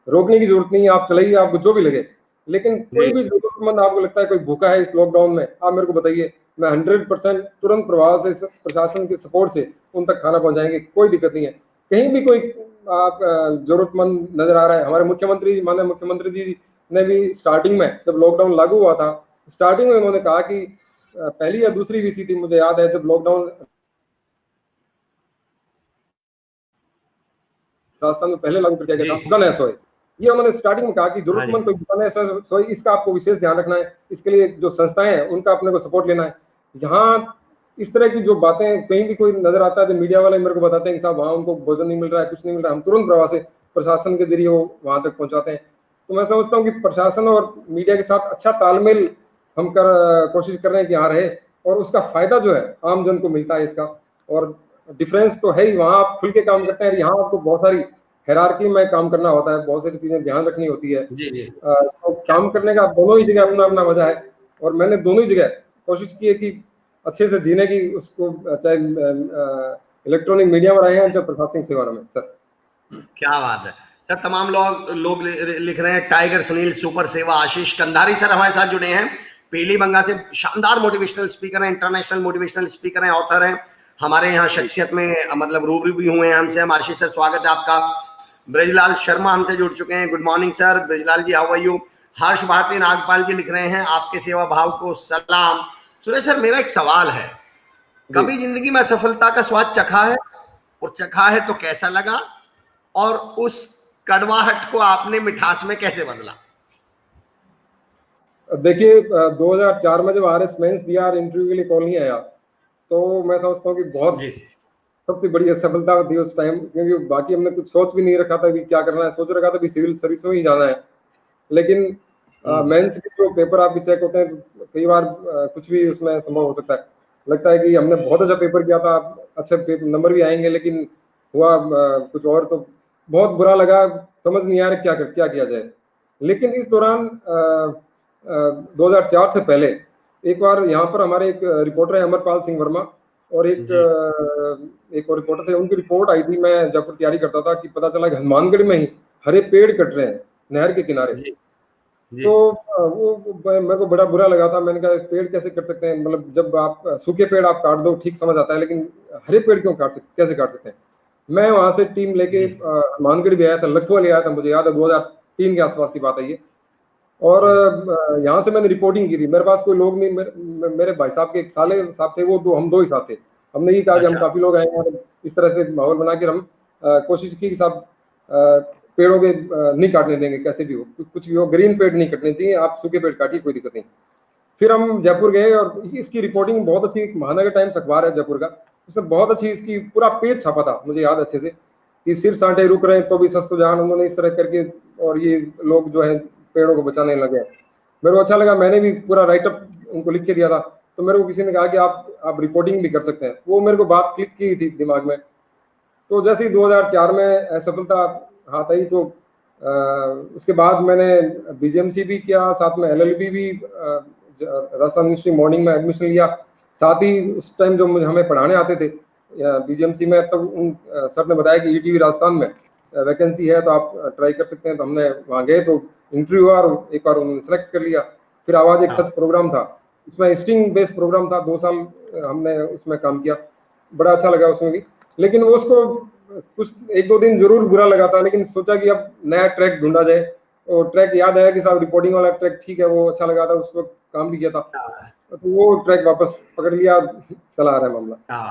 रोकने की जरूरत नहीं है, आप चलाइए आपको जो भी लगे, लेकिन कोई भी जरूरतमंद आपको लगता है कोई भूखा है इस लॉकडाउन में, आप मेरे को बताइए, मैं 100% तुरंत प्रभाव से प्रशासन के सपोर्ट से उन तक खाना पहुंचाएंगे, कोई दिक्कत नहीं है। कहीं भी कोई आप जरूरतमंद नजर आ रहा है, हमारे मुख्यमंत्री माननीय मुख्यमंत्री जी ने भी स्टार्टिंग में जब लॉकडाउन लागू हुआ था, स्टार्टिंग में उन्होंने कहा कि पहली या दूसरी वीसी थी मुझे याद है, जब लॉकडाउन राजस्थान में पहले लागू करके गया जी। था, गन एसओए। ये उन्होंने स्टार्टिंग में कहा कि हाँ जरूरतमंद जी। कोई गन एसओए, इसका आपको विशेष ध्यान रखना है, इसके लिए जो संस्थाएं हैं उनका अपने को सपोर्ट लेना है। यहाँ इस तरह की जो बातें कहीं भी कोई नजर आता है तो मीडिया वाले मेरे को बताते हैं कि साहब वहाँ उनको भोजन नहीं मिल रहा है, कुछ नहीं मिल रहा है, हम तुरंत प्रवाह से प्रशासन के जरिए वो वहां तक पहुंचाते हैं। तो मैं समझता हूँ कि प्रशासन और मीडिया के साथ अच्छा तालमेल हम कोशिश कर रहे हैं कि यहाँ रहे, और उसका फायदा जो है आम जन को मिलता है इसका। और डिफरेंस तो है ही, वहाँ आप खुल के काम करते हैं, यहाँ आपको बहुत सारी हायरार्की में काम करना होता है, बहुत सारी चीजें ध्यान रखनी होती है। जी जी। तो काम करने का दोनों ही जगह अपना अपना मजा है, और मैंने दोनों ही जगह कोशिश की है कि अच्छे से जीने की, उसको चाहे इलेक्ट्रॉनिक मीडिया में रहे हैं चाहे प्रशासनिक सेवा में। सर क्या बात है सर। तमाम लोग लिख रहे हैं, टाइगर सुनील, सुपर सेवा, आशीष कंधारी सर हमारे साथ जुड़े हैं, पीली बंगा से, शानदार मोटिवेशनल स्पीकर हैं, इंटरनेशनल मोटिवेशनल स्पीकर हैं, ऑथर हैं, हमारे यहाँ शख्सियत में मतलब रूबरू भी हुए हैं हमसे। हम आशीष सर, स्वागत है आपका। ब्रजलाल शर्मा हमसे जुड़ चुके हैं, good morning sir. Brijlal ji, how are you. Harsh Bharti Nagpal ji लिख रहे हैं, आपके सेवा भाव को सलाम। सुरेश सर, मेरा एक सवाल है, कभी जिंदगी में सफलता का स्वाद चखा है, और चखा है तो कैसा लगा, और उस कड़वाहट को आपने मिठास में कैसे बदला? देखिए 2004 में जब आरएस मेंस दिया और इंटरव्यू के लिए कॉल नहीं आया, तो मैं समझता हूँ कि बहुत सबसे बड़ी सफलता थी उस टाइम, क्योंकि बाकी हमने कुछ सोच भी नहीं रखा था कि क्या करना है, सोच रखा था कि सिविल सर्विस में ही जाना है। लेकिन मेंस के जो पेपर आपके चेक होते हैं, कई बार कुछ भी उसमें संभव हो सकता है। लगता है कि हमने बहुत अच्छा पेपर किया था, अच्छे नंबर भी आएंगे, लेकिन हुआ कुछ और, तो बहुत बुरा लगा, समझ नहीं आ रहा क्या किया जाए। लेकिन इस दौरान 2004 से पहले एक बार यहाँ पर हमारे एक रिपोर्टर है अमरपाल सिंह वर्मा, और एक और रिपोर्टर थे, उनकी रिपोर्ट आई थी, मैं जब तैयारी करता था, कि पता चला कि हनुमानगढ़ में ही हरे पेड़ कट रहे हैं नहर के किनारे। तो वो मेरे को बड़ा बुरा लगा था। मैंने कहा पेड़ कैसे कट सकते हैं, मतलब जब आप सूखे पेड़ आप काट दो ठीक समझ आता है, लेकिन हरे पेड़ क्यों कैसे काट सकते हैं। मैं वहां से टीम लेके हनुमानगढ़ भी आया था, लखवा ले आया था, मुझे याद है 2003 के आसपास की बात है ये। और यहाँ से मैंने रिपोर्टिंग की थी, मेरे पास कोई लोग नहीं, मेरे भाई साहब के एक साले साहब थे, वो हम दो ही साथ थे। हमने ये कहा कि हम काफी लोग आए हैं, इस तरह से माहौल बना के हम कोशिश की कि साहब पेड़ों के नहीं काटने देंगे, कैसे भी हो, कुछ भी हो, ग्रीन पेड़ नहीं कटने चाहिए, आप सूखे पेड़ काटिए, कोई दिक्कत नहीं। फिर हम जयपुर गए, और इसकी रिपोर्टिंग बहुत अच्छी, महानगर टाइम्स अखबार है जयपुर का, उसने बहुत अच्छी इसकी पूरा पेज छापा था, मुझे याद अच्छे से, कि सिर सांटे रुक रहे हैं तो भी सस्तो जान, उन्होंने इस तरह करके, और ये लोग जो है पेड़ों को बचाने लगे। मेरे को अच्छा लगा, मैंने भी पूरा राइटअप उनको लिख के दिया था। तो मेरे को किसी ने कहा कि आप रिपोर्टिंग भी कर सकते हैं, वो मेरे को बात क्लिक की थी दिमाग में। तो जैसे ही 2004 में असफलता हाथ आई, तो उसके बाद मैंने बीजेएमसी भी किया, साथ में एलएलबी भी राजस्थान यूनिवर्सिटी मॉर्निंग में एडमिशन लिया। साथ ही उस टाइम जो हमें पढ़ाने आते थे बीजेएमसी में, तब उन सर ने बताया कि ईटीवी राजस्थान में वैकेंसी है, तो आप ट्राई कर सकते हैं। तो हमने वहाँ गए, तो इंटरव्यू हुआ, और एक बार उन्होंने सेलेक्ट कर लिया। फिर आवाज एक सच प्रोग्राम था, उसमें स्टिंग बेस्ड प्रोग्राम था, 2 साल हमने उसमें काम किया, बड़ा अच्छा लगा उसमें भी। लेकिन वो उसको कुछ 1-2 दिन जरूर बुरा लगा था, लेकिन सोचा कि अब नया ट्रैक ढूंढा जाए। और ट्रैक याद आया कि साहब रिपोर्टिंग वाला ट्रैक ठीक है, वो अच्छा लगा था, उस वक्त काम भी किया था, तो वो ट्रैक वापस पकड़ लिया, चला आ रहा है मामला।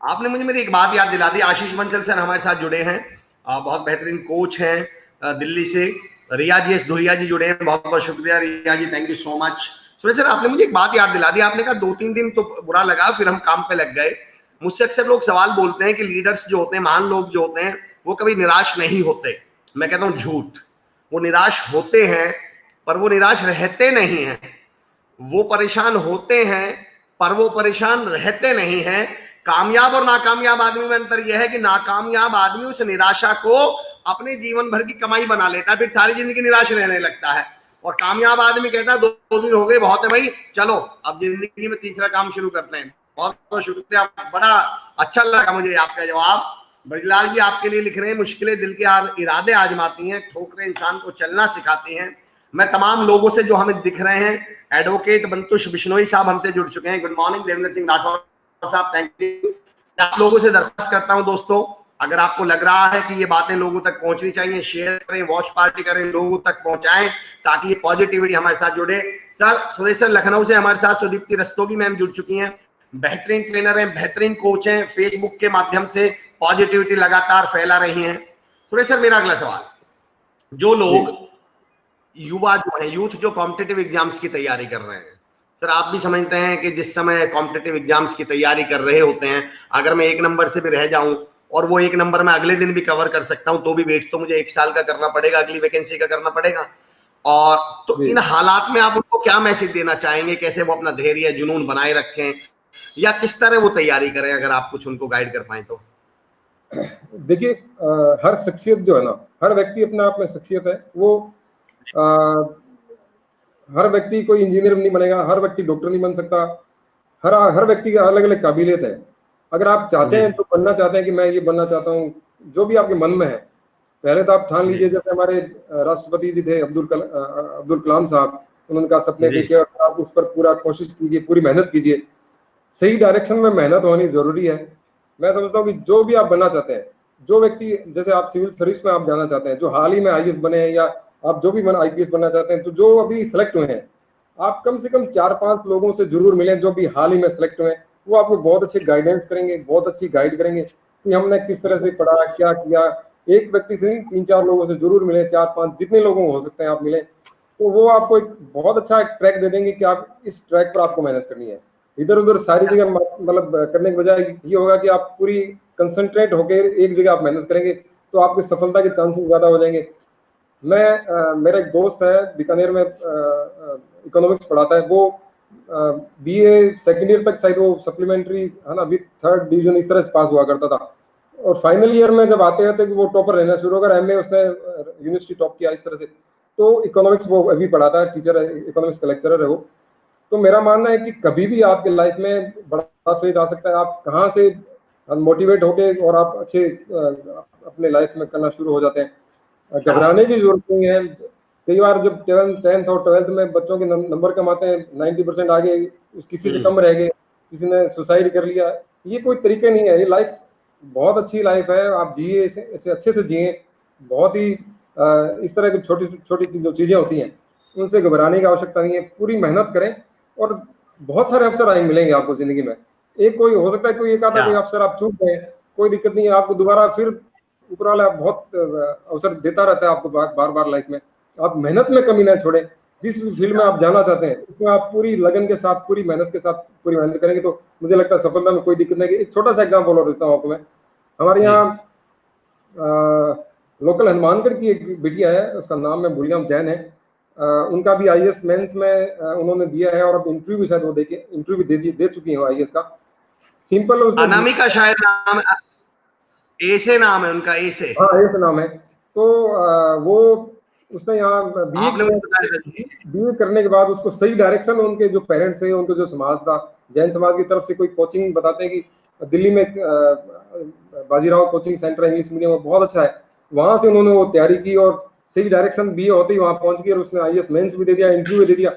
आपने मुझे मेरी एक बात याद दिला दी। आशीष बंसल सर हमारे साथ जुड़े हैं, बहुत बेहतरीन कोच हैं दिल्ली से। रिया जी, एस धुरिया जी जुड़े हैं, बहुत बहुत शुक्रिया Riya ji, thank you so much. Suresh sir, आपने मुझे एक बात याद दिला दी। आपने कहा 2-3 दिन तो बुरा लगा, फिर हम काम पे लग गए। मुझसे अक्सर लोग सवाल बोलते हैं कि लीडर्स जो होते हैं, महान लोग जो होते हैं, वो कभी निराश नहीं होते। मैं कहता हूँ झूठ, वो निराश होते हैं, पर वो निराश रहते नहीं हैं। वो परेशान होते हैं, पर वो परेशान रहते नहीं हैं। कामयाब और नाकामयाब आदमी में अंतर यह है कि नाकामयाब आदमी उस निराशा को अपने जीवन भर की कमाई बना लेता है, फिर सारी जिंदगी निराश रहने लगता है। और कामयाब आदमी कहता है 2 दिन हो गए, बहुत है भाई, चलो अब जिंदगी में तीसरा काम शुरू करते हैं। बहुत बहुत शुक्रिया, बड़ा अच्छा लगा मुझे आपका जवाब। ब्रजलाल जी आपके लिए लिख रहे हैं, मुश्किलें दिल के इरादे आजमाती हैं, ठोकरें इंसान को चलना सिखाती हैं। मैं तमाम लोगों से जो हमें दिख रहे हैं, एडवोकेट बंतुष बिश्नोई साहब हमसे जुड़ चुके हैं, गुड मॉर्निंग। देवेंद्र सिंह राठौर साहब, थैंक यू। आप लोगों से दरख्वास्त करता हूं दोस्तों, अगर आपको लग रहा है कि ये बातें लोगों तक पहुंचनी चाहिए, शेयर करें, वॉच पार्टी करें, लोगों तक पहुंचाएं, ताकि ये पॉजिटिविटी हमारे साथ जुड़े। सर सुरेश सर लखनऊ से हमारे साथ सुदीप्ति रस्तोगी मैम जुड़ चुकी हैं, बेहतरीन ट्रेनर हैं, बेहतरीन कोच हैं, फेसबुक के माध्यम से पॉजिटिविटी लगातार फैला रही हैं। सुरेश सर, मेरा अगला सवाल, जो लोग युवा जो है, यूथ जो कॉम्पिटिटिव एग्जाम्स की तैयारी कर रहे हैं, सर आप भी समझते हैं कि जिस समय कॉम्पिटिटिव एग्जाम्स की तैयारी कर रहे होते हैं, अगर मैं 1 नंबर से भी रह जाऊं और वो 1 नंबर में अगले दिन भी कवर कर सकता हूं, तो भी वेट तो मुझे 1 साल का करना पड़ेगा, अगली वैकेंसी का करना पड़ेगा। और तो इन हालात में आप उनको क्या मैसेज देना चाहेंगे, कैसे वो अपना धैर्य जुनून बनाए रखें, या किस तरह वो तैयारी करें, अगर आप कुछ उनको गाइड कर पाए तो? देखिए, हर शख्सियत जो है ना, हर व्यक्ति अपने आप में शख्सियत है। वो हर व्यक्ति कोई इंजीनियर नहीं बनेगा, हर व्यक्ति डॉक्टर नहीं बन सकता। हर व्यक्ति की अलग अलग काबिलियत है। अगर आप चाहते हैं तो बनना चाहते हैं कि मैं ये बनना चाहता हूँ, जो भी आपके मन में है, पहले तो आप ठान लीजिए। जैसे हमारे राष्ट्रपति जी थे अब्दुल कलाम साहब, उन्होंने कहा सपने देखिए और आप उस पर पूरा कोशिश कीजिए, पूरी मेहनत कीजिए। सही डायरेक्शन में मेहनत होनी जरूरी है। मैं समझता हूँ कि जो भी आप बनना चाहते हैं, जो व्यक्ति, जैसे आप सिविल सर्विस में आप जाना चाहते हैं, जो हाल ही में आईएएस बने हैं, या आप जो भी आईपीएस बनना चाहते हैं, तो जो अभी सिलेक्ट हुए हैं, आप कम से कम 4-5 लोगों से जरूर मिलें जो भी हाल ही में सिलेक्ट हुए हैं। वो आपको बहुत अच्छे गाइडेंस करेंगे, बहुत अच्छी गाइड करेंगे कि हमने किस तरह से पढ़ा, क्या किया। एक व्यक्ति से नहीं, 3-4 लोगों से जरूर मिले, 4-5 जितने लोगों हो सकते हैं आप मिले, तो वो आपको एक बहुत अच्छा एक ट्रैक दे देंगे कि आप इस ट्रैक पर आपको मेहनत करनी है। इधर उधर सारी जगह मतलब करने के बजाय ये होगा कि आप पूरी कंसंट्रेट होकर एक जगह आप मेहनत करेंगे, तो आपकी सफलता के चांसेस ज्यादा हो जाएंगे। मेरा एक दोस्त है बीकानेर में, इकोनॉमिक्स पढ़ाता है। वो बीए सेकेंड ईयर तक शायद वो सप्लीमेंट्री है ना, विद 3rd डिवीजन इस तरह से पास हुआ करता था। और फाइनल ईयर में जब आते रहते वो टॉपर रहना शुरू होगा। एमए उसने यूनिवर्सिटी टॉप किया इस तरह से। तो इकोनॉमिक्स वो अभी पढ़ाता है, टीचर है, इकोनॉमिक्स का लेक्चरर है वो। तो मेरा मानना है कि कभी भी आपके लाइफ में बड़ा फेज आ सकता है। आप कहाँ से मोटिवेट होके और आप अच्छे अपने लाइफ में करना शुरू हो जाते हैं। घबराने की जरूरत नहीं है। कई बार जब 10th और 12th में बच्चों के नंबर कम आते हैं, 90% आगे, किसी से कम रह गए, किसी ने सुसाइड कर लिया, ये कोई तरीके नहीं है। ये लाइफ बहुत अच्छी लाइफ है, आप जिए इसे अच्छे से जिए। बहुत ही इस तरह की छोटी छोटी जो चीजें होती हैं उनसे घबराने की आवश्यकता नहीं है। पूरी मेहनत करें और बहुत सारे अवसर आए मिलेंगे आपको जिंदगी में। एक कोई हो सकता है कोई एक आधा कोई अवसर आप चूक गए, कोई दिक्कत नहीं है, आपको दोबारा फिर ऊपर वाला बहुत अवसर देता रहता है आपको बार बार लाइफ में। आप मेहनत में कमी ना छोड़ें। जिस भी फील्ड में आप जाना चाहते हैं उसमें आप पूरी लगन के साथ, पूरी मेहनत के साथ पूरी मेहनत करेंगे तो मुझे लगता है सफलता में कोई दिक्कत नहीं। एक छोटा सा एग्जाम्पल और देता हूँ आपको मैं। हमारे यहाँ लोकल हनुमानगढ़ की एक बिटिया है, उसका नाम मैं भूल गया, जैन है। उनका भी आईएएस मेंस में उन्होंने दिया है और अब इंटरव्यू भी शायद वो इंटरव्यू दे चुकी है आईएएस का। सिंपल अनामिका शायद नाम, ए से नाम है उनका, ए से। हाँ, ए से नाम है। तो वो उसने यहाँ बीए करने के बाद उसको सही डायरेक्शन, उनके जो पेरेंट्स है, उनके जो समाज था, जैन समाज की तरफ से कोई कोचिंग बताते हैं कि दिल्ली में बाजीराव कोचिंग सेंटर है, इंग्लिश मीडियम, बहुत अच्छा है। वहां से उन्होंने वो तैयारी की और सही डायरेक्शन बीए होते ही वहां पहुंच गई और उसने आईएएस मेंस भी दे दिया, इंटरव्यू भी दे दिया।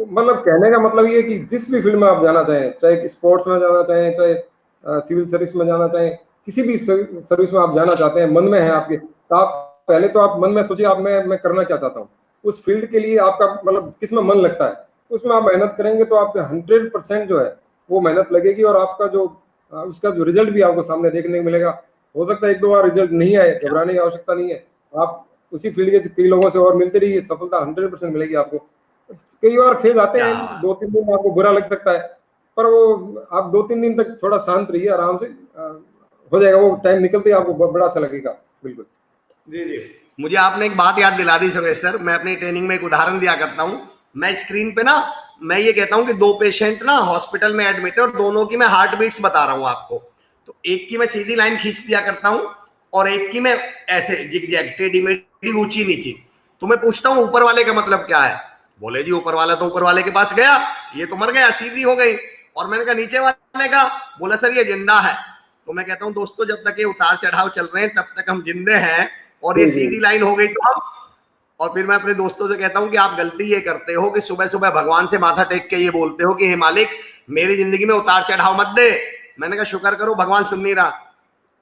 मतलब कहने का मतलब ये है कि जिस भी फील्ड में आप जाना चाहें, चाहे स्पोर्ट्स में जाना चाहें, चाहे सिविल सर्विस में जाना चाहें, किसी भी सर्विस में आप जाना चाहते हैं, मन में है आपके, तो आप पहले तो आप मन में सोचिए आप मैं करना क्या चाहता हूँ। उस फील्ड के लिए आपका मतलब किसमें मन लगता है, उसमें आप मेहनत करेंगे तो आपका 100% जो है वो मेहनत लगेगी और आपका जो उसका जो रिजल्ट भी आपको सामने देखने को मिलेगा। हो सकता है 1-2 बार रिजल्ट नहीं आए, घबराने की आवश्यकता नहीं है। आप उसी फील्ड के कई लोगों से और मिलते रहिए, सफलता 100% मिलेगी आपको। कई बार फेज आते हैं, 2-3 दिन आपको बुरा लग सकता है, पर वो आप 2-3 दिन तक थोड़ा शांत रहिए, आराम से हो जाएगा। वो टाइम निकलते ही आपको बड़ा अच्छा लगेगा। बिल्कुल जी जी। मुझे आपने एक बात याद दिला दी सुरेश सर। मैं अपनी ट्रेनिंग में एक उदाहरण दिया करता हूँ। मैं स्क्रीन पे ना, मैं ये कहता हूँ कि 2 पेशेंट ना हॉस्पिटल में एडमिट है और दोनों की मैं हार्ट बीट्स बता रहा हूँ आपको। तो एक की मैं सीधी लाइन खींच दिया करता हूँ और एक की मैं ऐसे जिगजैग, टेढ़ी मेढ़ी, ऊंची नीची। तो मैं पूछता हूँ ऊपर वाले का मतलब क्या है? बोले जी ऊपर वाला तो ऊपर वाले के पास गया, ये तो मर गया, सीधी हो गई। और मैंने कहा नीचे वाले का? बोला सर ये जिंदा है। तो मैं कहता हूँ दोस्तों, जब तक ये उतार चढ़ाव चल रहे हैं तब तक हम जिंदे हैं, और ये सीधी लाइन हो गई तो हम। और फिर मैं अपने दोस्तों से कहता हूं कि आप गलती ये करते हो कि सुबह सुबह भगवान से माथा टेक के ये बोलते हो कि हे मालिक मेरी जिंदगी में उतार चढ़ाव मत दे। मैंने कहा शुक्र करो भगवान सुन नहीं रहा,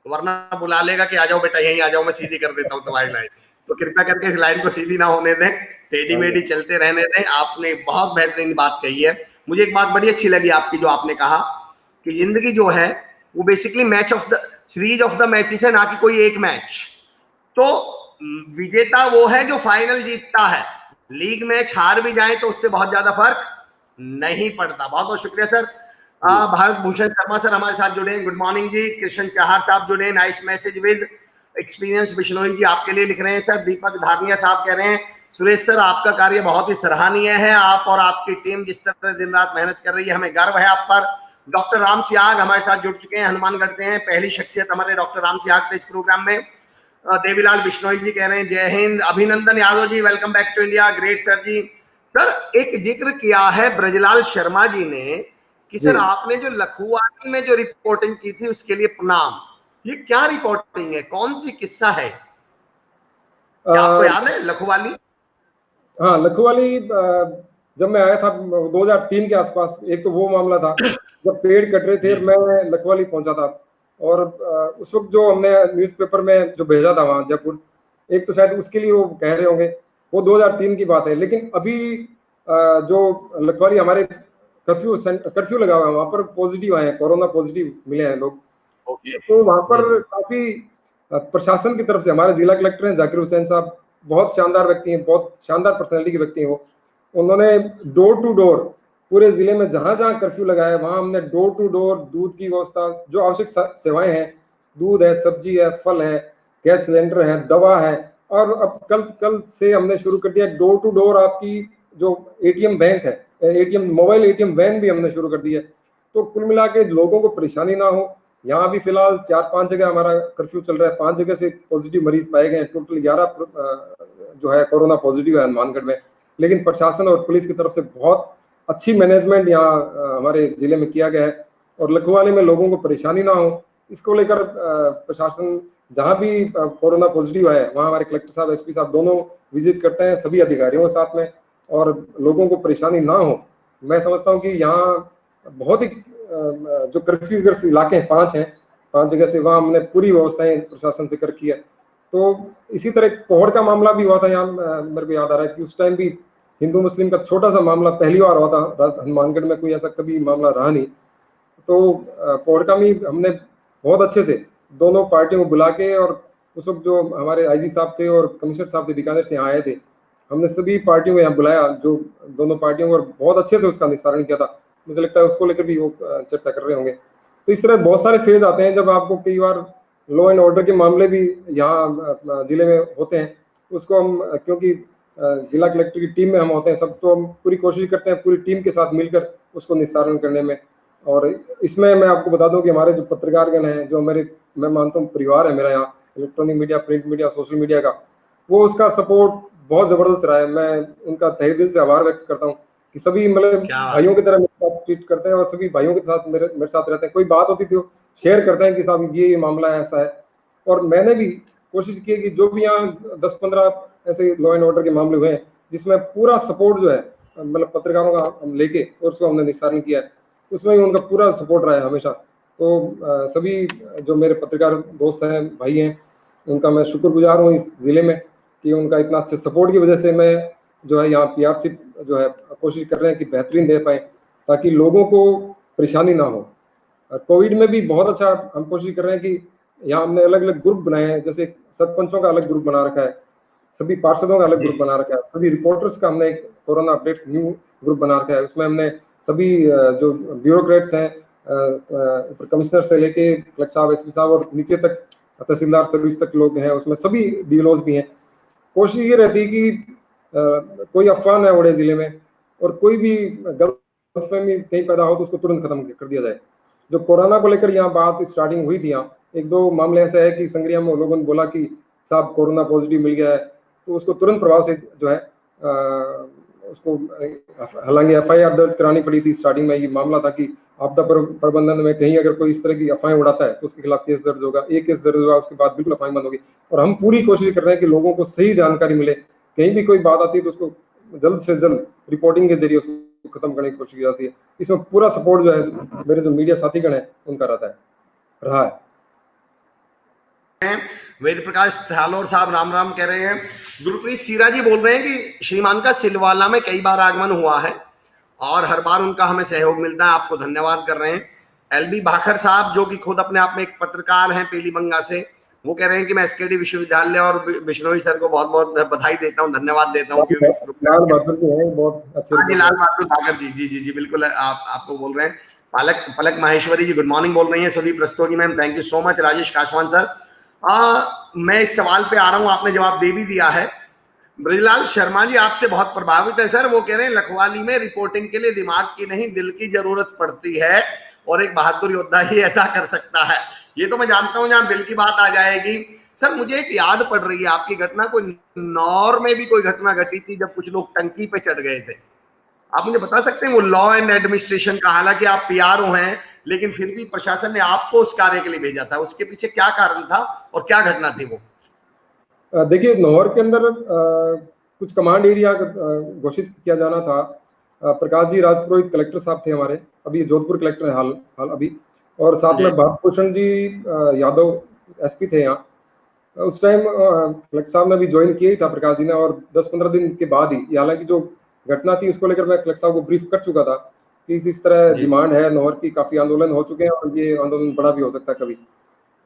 वरना बुला लेगा कि आ जाओ बेटा यहीं आ जाओ, मैं सीधी कर देता हूँ तुम्हारी लाइन। तो कृपया करके इस लाइन को सीधी ना होने दें, टेढ़ी मेढ़ी चलते रहने दें। आपने बहुत बेहतरीन बात कही है। मुझे एक बात बड़ी अच्छी लगी आपकी, जो आपने कहा कि जिंदगी जो है वो basically match of the series of the matches है, ना कि कोई एक मैच। तो विजेता वो है जो फाइनल जीतता है। लीग मैच हार भी जाए तो उससे बहुत ज्यादा फर्क नहीं पड़ता। बहुत बहुत शुक्रिया सर। भारत भूषण शर्मा सर हमारे साथ जुड़े हैं, गुड मॉर्निंग जी। कृष्ण चाहर साहब जुड़े हैं, nice message with experience Bishnoi ji आपके लिए लिख रहे हैं सर। दीपक धारनिया साहब कह रहे हैं सुरेश सर आपका कार्य बहुत ही सराहनीय है, आप और आपकी टीम जिस तरह दिन रात मेहनत कर रही है हमें गर्व है आप पर। डॉक्टर राम सियाग हमारे साथ जुड़ चुके हैं, हनुमानगढ़ से हैं, पहली शख्सियत हमारे डॉक्टर राम सियाग थे इस प्रोग्राम में। देवीलाल बिश्नोई जी कह रहे हैं जय Hind. Abhinandan Yadav ji welcome back to India, great sir जी। सर एक जिक्र किया है ब्रजलाल शर्मा जी ने कि सर आपने जो लखुवानी में जो रिपोर्टिंग की थी उसके लिए प्रणाम। ये क्या रिपोर्टिंग है, कौन सी किस्सा है, क्या आपको याद है लखुवाली? हाँ, लखुवाली जब मैं आया था 2003 के आसपास, एक तो वो मामला था जब पेड़ कट रहे थे, मैं लखवाली पहुंचा था और उस वक्त जो हमने न्यूज़पेपर में जो भेजा था वहां जयपुर, एक तो शायद उसके लिए वो कह रहे होंगे, वो 2003 की बात है। लेकिन अभी जो लखवाली हमारे कर्फ्यू लगा हुआ है, वहां पर पॉजिटिव आए हैं, कोरोना पॉजिटिव मिले हैं लोग। तो वहां पर काफी प्रशासन की तरफ से हमारे जिला कलेक्टर हैं जाकिर हुसैन साहब, बहुत शानदार व्यक्ति हैं, बहुत शानदार पर्सनैलिटी के व्यक्ति हैं वो। उन्होंने डोर टू डोर पूरे जिले में जहां जहां कर्फ्यू लगाया वहां हमने डोर टू डोर दूध की व्यवस्था, जो आवश्यक सेवाएं हैं, दूध है, सब्जी है, फल है, गैस सिलेंडर है, दवा है, और अब कल से हमने शुरू कर दिया डोर टू डोर आपकी जो एटीएम बैंक है, एटीएम मोबाइल एटीएम वैन भी हमने शुरू कर दी है। तो कुल मिला के लोगों को परेशानी ना हो। यहाँ भी फिलहाल 4-5 जगह हमारा कर्फ्यू चल रहा है, 5 जगह से पॉजिटिव मरीज पाए गए हैं, टोटल 11 जो है कोरोना पॉजिटिव है हनुमानगढ़ में। लेकिन प्रशासन और पुलिस की तरफ से बहुत अच्छी मैनेजमेंट यहाँ हमारे जिले में किया गया है और लखवाली में लोगों को परेशानी ना हो, इसको लेकर प्रशासन जहाँ भी कोरोना पॉजिटिव है वहाँ हमारे कलेक्टर साहब, एसपी साहब दोनों विजिट करते हैं सभी अधिकारियों के साथ में, और लोगों को परेशानी ना हो। मैं समझता हूँ कि यहाँ बहुत ही जो कर्फ्यू इलाके हैं 5 जगह से, वहाँ हमने पूरी व्यवस्थाएं प्रशासन से कर की है। तो इसी तरह कोहड़ का मामला भी हुआ था यहाँ, मेरे को याद आ रहा है कि उस टाइम भी हिंदू मुस्लिम का छोटा सा मामला पहली बार हुआ था हनुमानगढ़ में, कोई ऐसा कभी मामला रहा नहीं। तो कोहड़ का भी हमने बहुत अच्छे से दोनों पार्टियों को बुला के, और उस वक्त जो हमारे आईजी साहब थे और कमिश्नर साहब थे बीकानेर से यहाँ आए थे, हमने सभी पार्टियों को यहाँ बुलाया, जो दोनों पार्टियों को, बहुत अच्छे से उसका निस्तारण किया था। मुझे लगता है उसको लेकर भी वो चर्चा कर रहे होंगे। तो इस तरह बहुत सारे फेज आते हैं जब आपको कई बार लॉ एंड ऑर्डर के मामले भी यहाँ जिले में होते हैं, उसको हम, क्योंकि जिला कलेक्टर की टीम में हम होते हैं सब, तो हम पूरी कोशिश करते हैं पूरी टीम के साथ मिलकर उसको निस्तारण करने में। और इसमें मैं आपको बता दूं कि हमारे जो पत्रकारगण हैं, जो हमारे, मैं मानता हूँ परिवार है मेरा यहाँ, electronic media, print media, social media का, वो उसका सपोर्ट बहुत जबरदस्त रहा है। मैं उनका तहे दिल से आभार व्यक्त करता हूँ कि सभी मतलब भाइयों की तरह मेरे साथ ट्रीट करते हैं और सभी भाइयों के साथ मेरे साथ रहते हैं। कोई बात होती थी शेयर करते हैं कि साहब ये मामला है, ऐसा है। और मैंने भी कोशिश की है कि जो भी यहाँ 10-15 ऐसे लॉ एंड ऑर्डर के मामले हुए हैं जिसमें पूरा सपोर्ट जो है मतलब पत्रकारों का हम लेके और उसको हमने निस्तारण किया है, उसमें भी उनका पूरा सपोर्ट रहा है हमेशा। तो सभी जो मेरे पत्रकार दोस्त हैं, भाई हैं, उनका मैं शुक्रगुजार हूँ इस जिले में कि उनका इतना अच्छे सपोर्ट की वजह से मैं जो है यहाँ पीआरसी जो है कोशिश कर रहे हैं कि बेहतरीन दे पाए ताकि लोगों को परेशानी ना हो। कोविड में भी बहुत अच्छा हम कोशिश कर रहे हैं कि यहाँ हमने अलग अलग ग्रुप बनाए हैं, जैसे सरपंचों का अलग ग्रुप बना रखा है, सभी पार्षदों का अलग ग्रुप बना रखा है, सभी रिपोर्टर्स का हमने एक कोरोना अपडेट न्यू ग्रुप बना रखा है। उसमें हमने सभी जो ब्यूरोक्रेट्स हैं, कमिश्नर से लेके कलेक्टर साहब, एसपी साहब और नीचे तक तहसीलदार सर्विस तक लोग हैं, उसमें सभी डीएलओज भी हैं। कोशिश ये रहती है कि कोई अफवाह न उड़े जिले में, और कोई भी गलतफहमी कहीं पैदा हो तो उसको तुरंत खत्म कर दिया जाए। जो कोरोना को लेकर यहाँ बात स्टार्टिंग हुई थी, यहाँ 1-2 मामले ऐसे है कि संग्रिया में लोगों ने बोला कि साहब कोरोना पॉजिटिव मिल गया है, तो उसको तुरंत प्रभाव से जो है उसको, हालांकि एफआईआर दर्ज करानी पड़ी थी स्टार्टिंग में। ये मामला था कि आपदा प्रबंधन में कहीं अगर कोई इस तरह की अफवाहें उड़ाता है तो उसके खिलाफ केस दर्ज होगा। एक केस दर्ज होगा, उसके बाद बिल्कुल अफवाहें बंद होगी। और हम पूरी कोशिश कर रहे हैं कि लोगों को सही जानकारी मिले, कहीं भी कोई बात आती है तो उसको जल्द से जल्द रिपोर्टिंग के जरिए उसको खत्म करने की कोशिश की जाती है। इसमें पूरा सपोर्ट जो है मेरे जो मीडिया साथीगण है उनका रहा है। वेद प्रकाश थालोर साहब राम राम कह रहे हैं। गुरप्रीत सीरा जी बोल रहे हैं कि श्रीमान का सिलवाला में कई बार आगमन हुआ है और हर बार उनका हमें सहयोग मिलता है, आपको धन्यवाद कर रहे हैं। एलबी भाखर साहब जो कि खुद अपने आप में एक पत्रकार हैं पीलीबंगा से, वो कह रहे हैं कि मैं एसकेडी विश्वविद्यालय और बिश्नोई सर को बहुत बहुत बधाई देता हूँ, धन्यवाद देता हूँ। लाल बहादुर जी हैं, बहुत अच्छे। लाल बहादुर ठाकर जी, जी जी जी बिल्कुल, आपको बोल रहे हैं। पलक माहेश्वरी जी गुड मॉर्निंग बोल रही हैं। Sudeep Rastogi ma'am thank you so much. Rajesh Kaswan sir, मैं इस सवाल पे आ रहा हूँ, आपने जवाब दे भी दिया है। ब्रजलाल शर्मा जी आपसे बहुत प्रभावित है सर। वो कह रहे हैं लखवाली में रिपोर्टिंग के लिए दिमाग की नहीं दिल की जरूरत पड़ती है और एक बहादुर योद्धा ही ऐसा कर सकता है। ये तो मैं जानता हूं, जहां दिल की बात आ जाएगी। सर मुझे एक याद पड़ रही है आपकी घटना, कोई नौर में भी कोई घटना घटी थी जब कुछ लोग टंकी पे चढ़ गए थे। आप मुझे बता सकते हैं वो लॉ एंड एडमिनिस्ट्रेशन का, हालांकि आप पीआरओ हैं लेकिन फिर भी प्रशासन ने आपको उस कार्य के लिए भेजा था, उसके पीछे क्या कारण था और क्या घटना थी वो? देखिए, लाहौर के अंदर कुछ कमांड एरिया घोषित किया जाना था। प्रकाश जी राजपुरोहित कलेक्टर साहब थे हमारे, अभी जोधपुर कलेक्टर हैं हाल अभी, और साथ में भारत भूषण जी यादव एसपी थे यहाँ उस टाइम। कलेक्टर साहब ने भी ज्वाइन किया ही था प्रकाश जी ने, और 10-15 दिन के बाद ही, हालांकि जो घटना थी उसको लेकर मैं कलेक्टर साहब को ब्रीफ कर चुका था कि इस तरह डिमांड है लाहौर की, काफी आंदोलन हो चुके हैं और ये आंदोलन बड़ा भी हो सकता है कभी।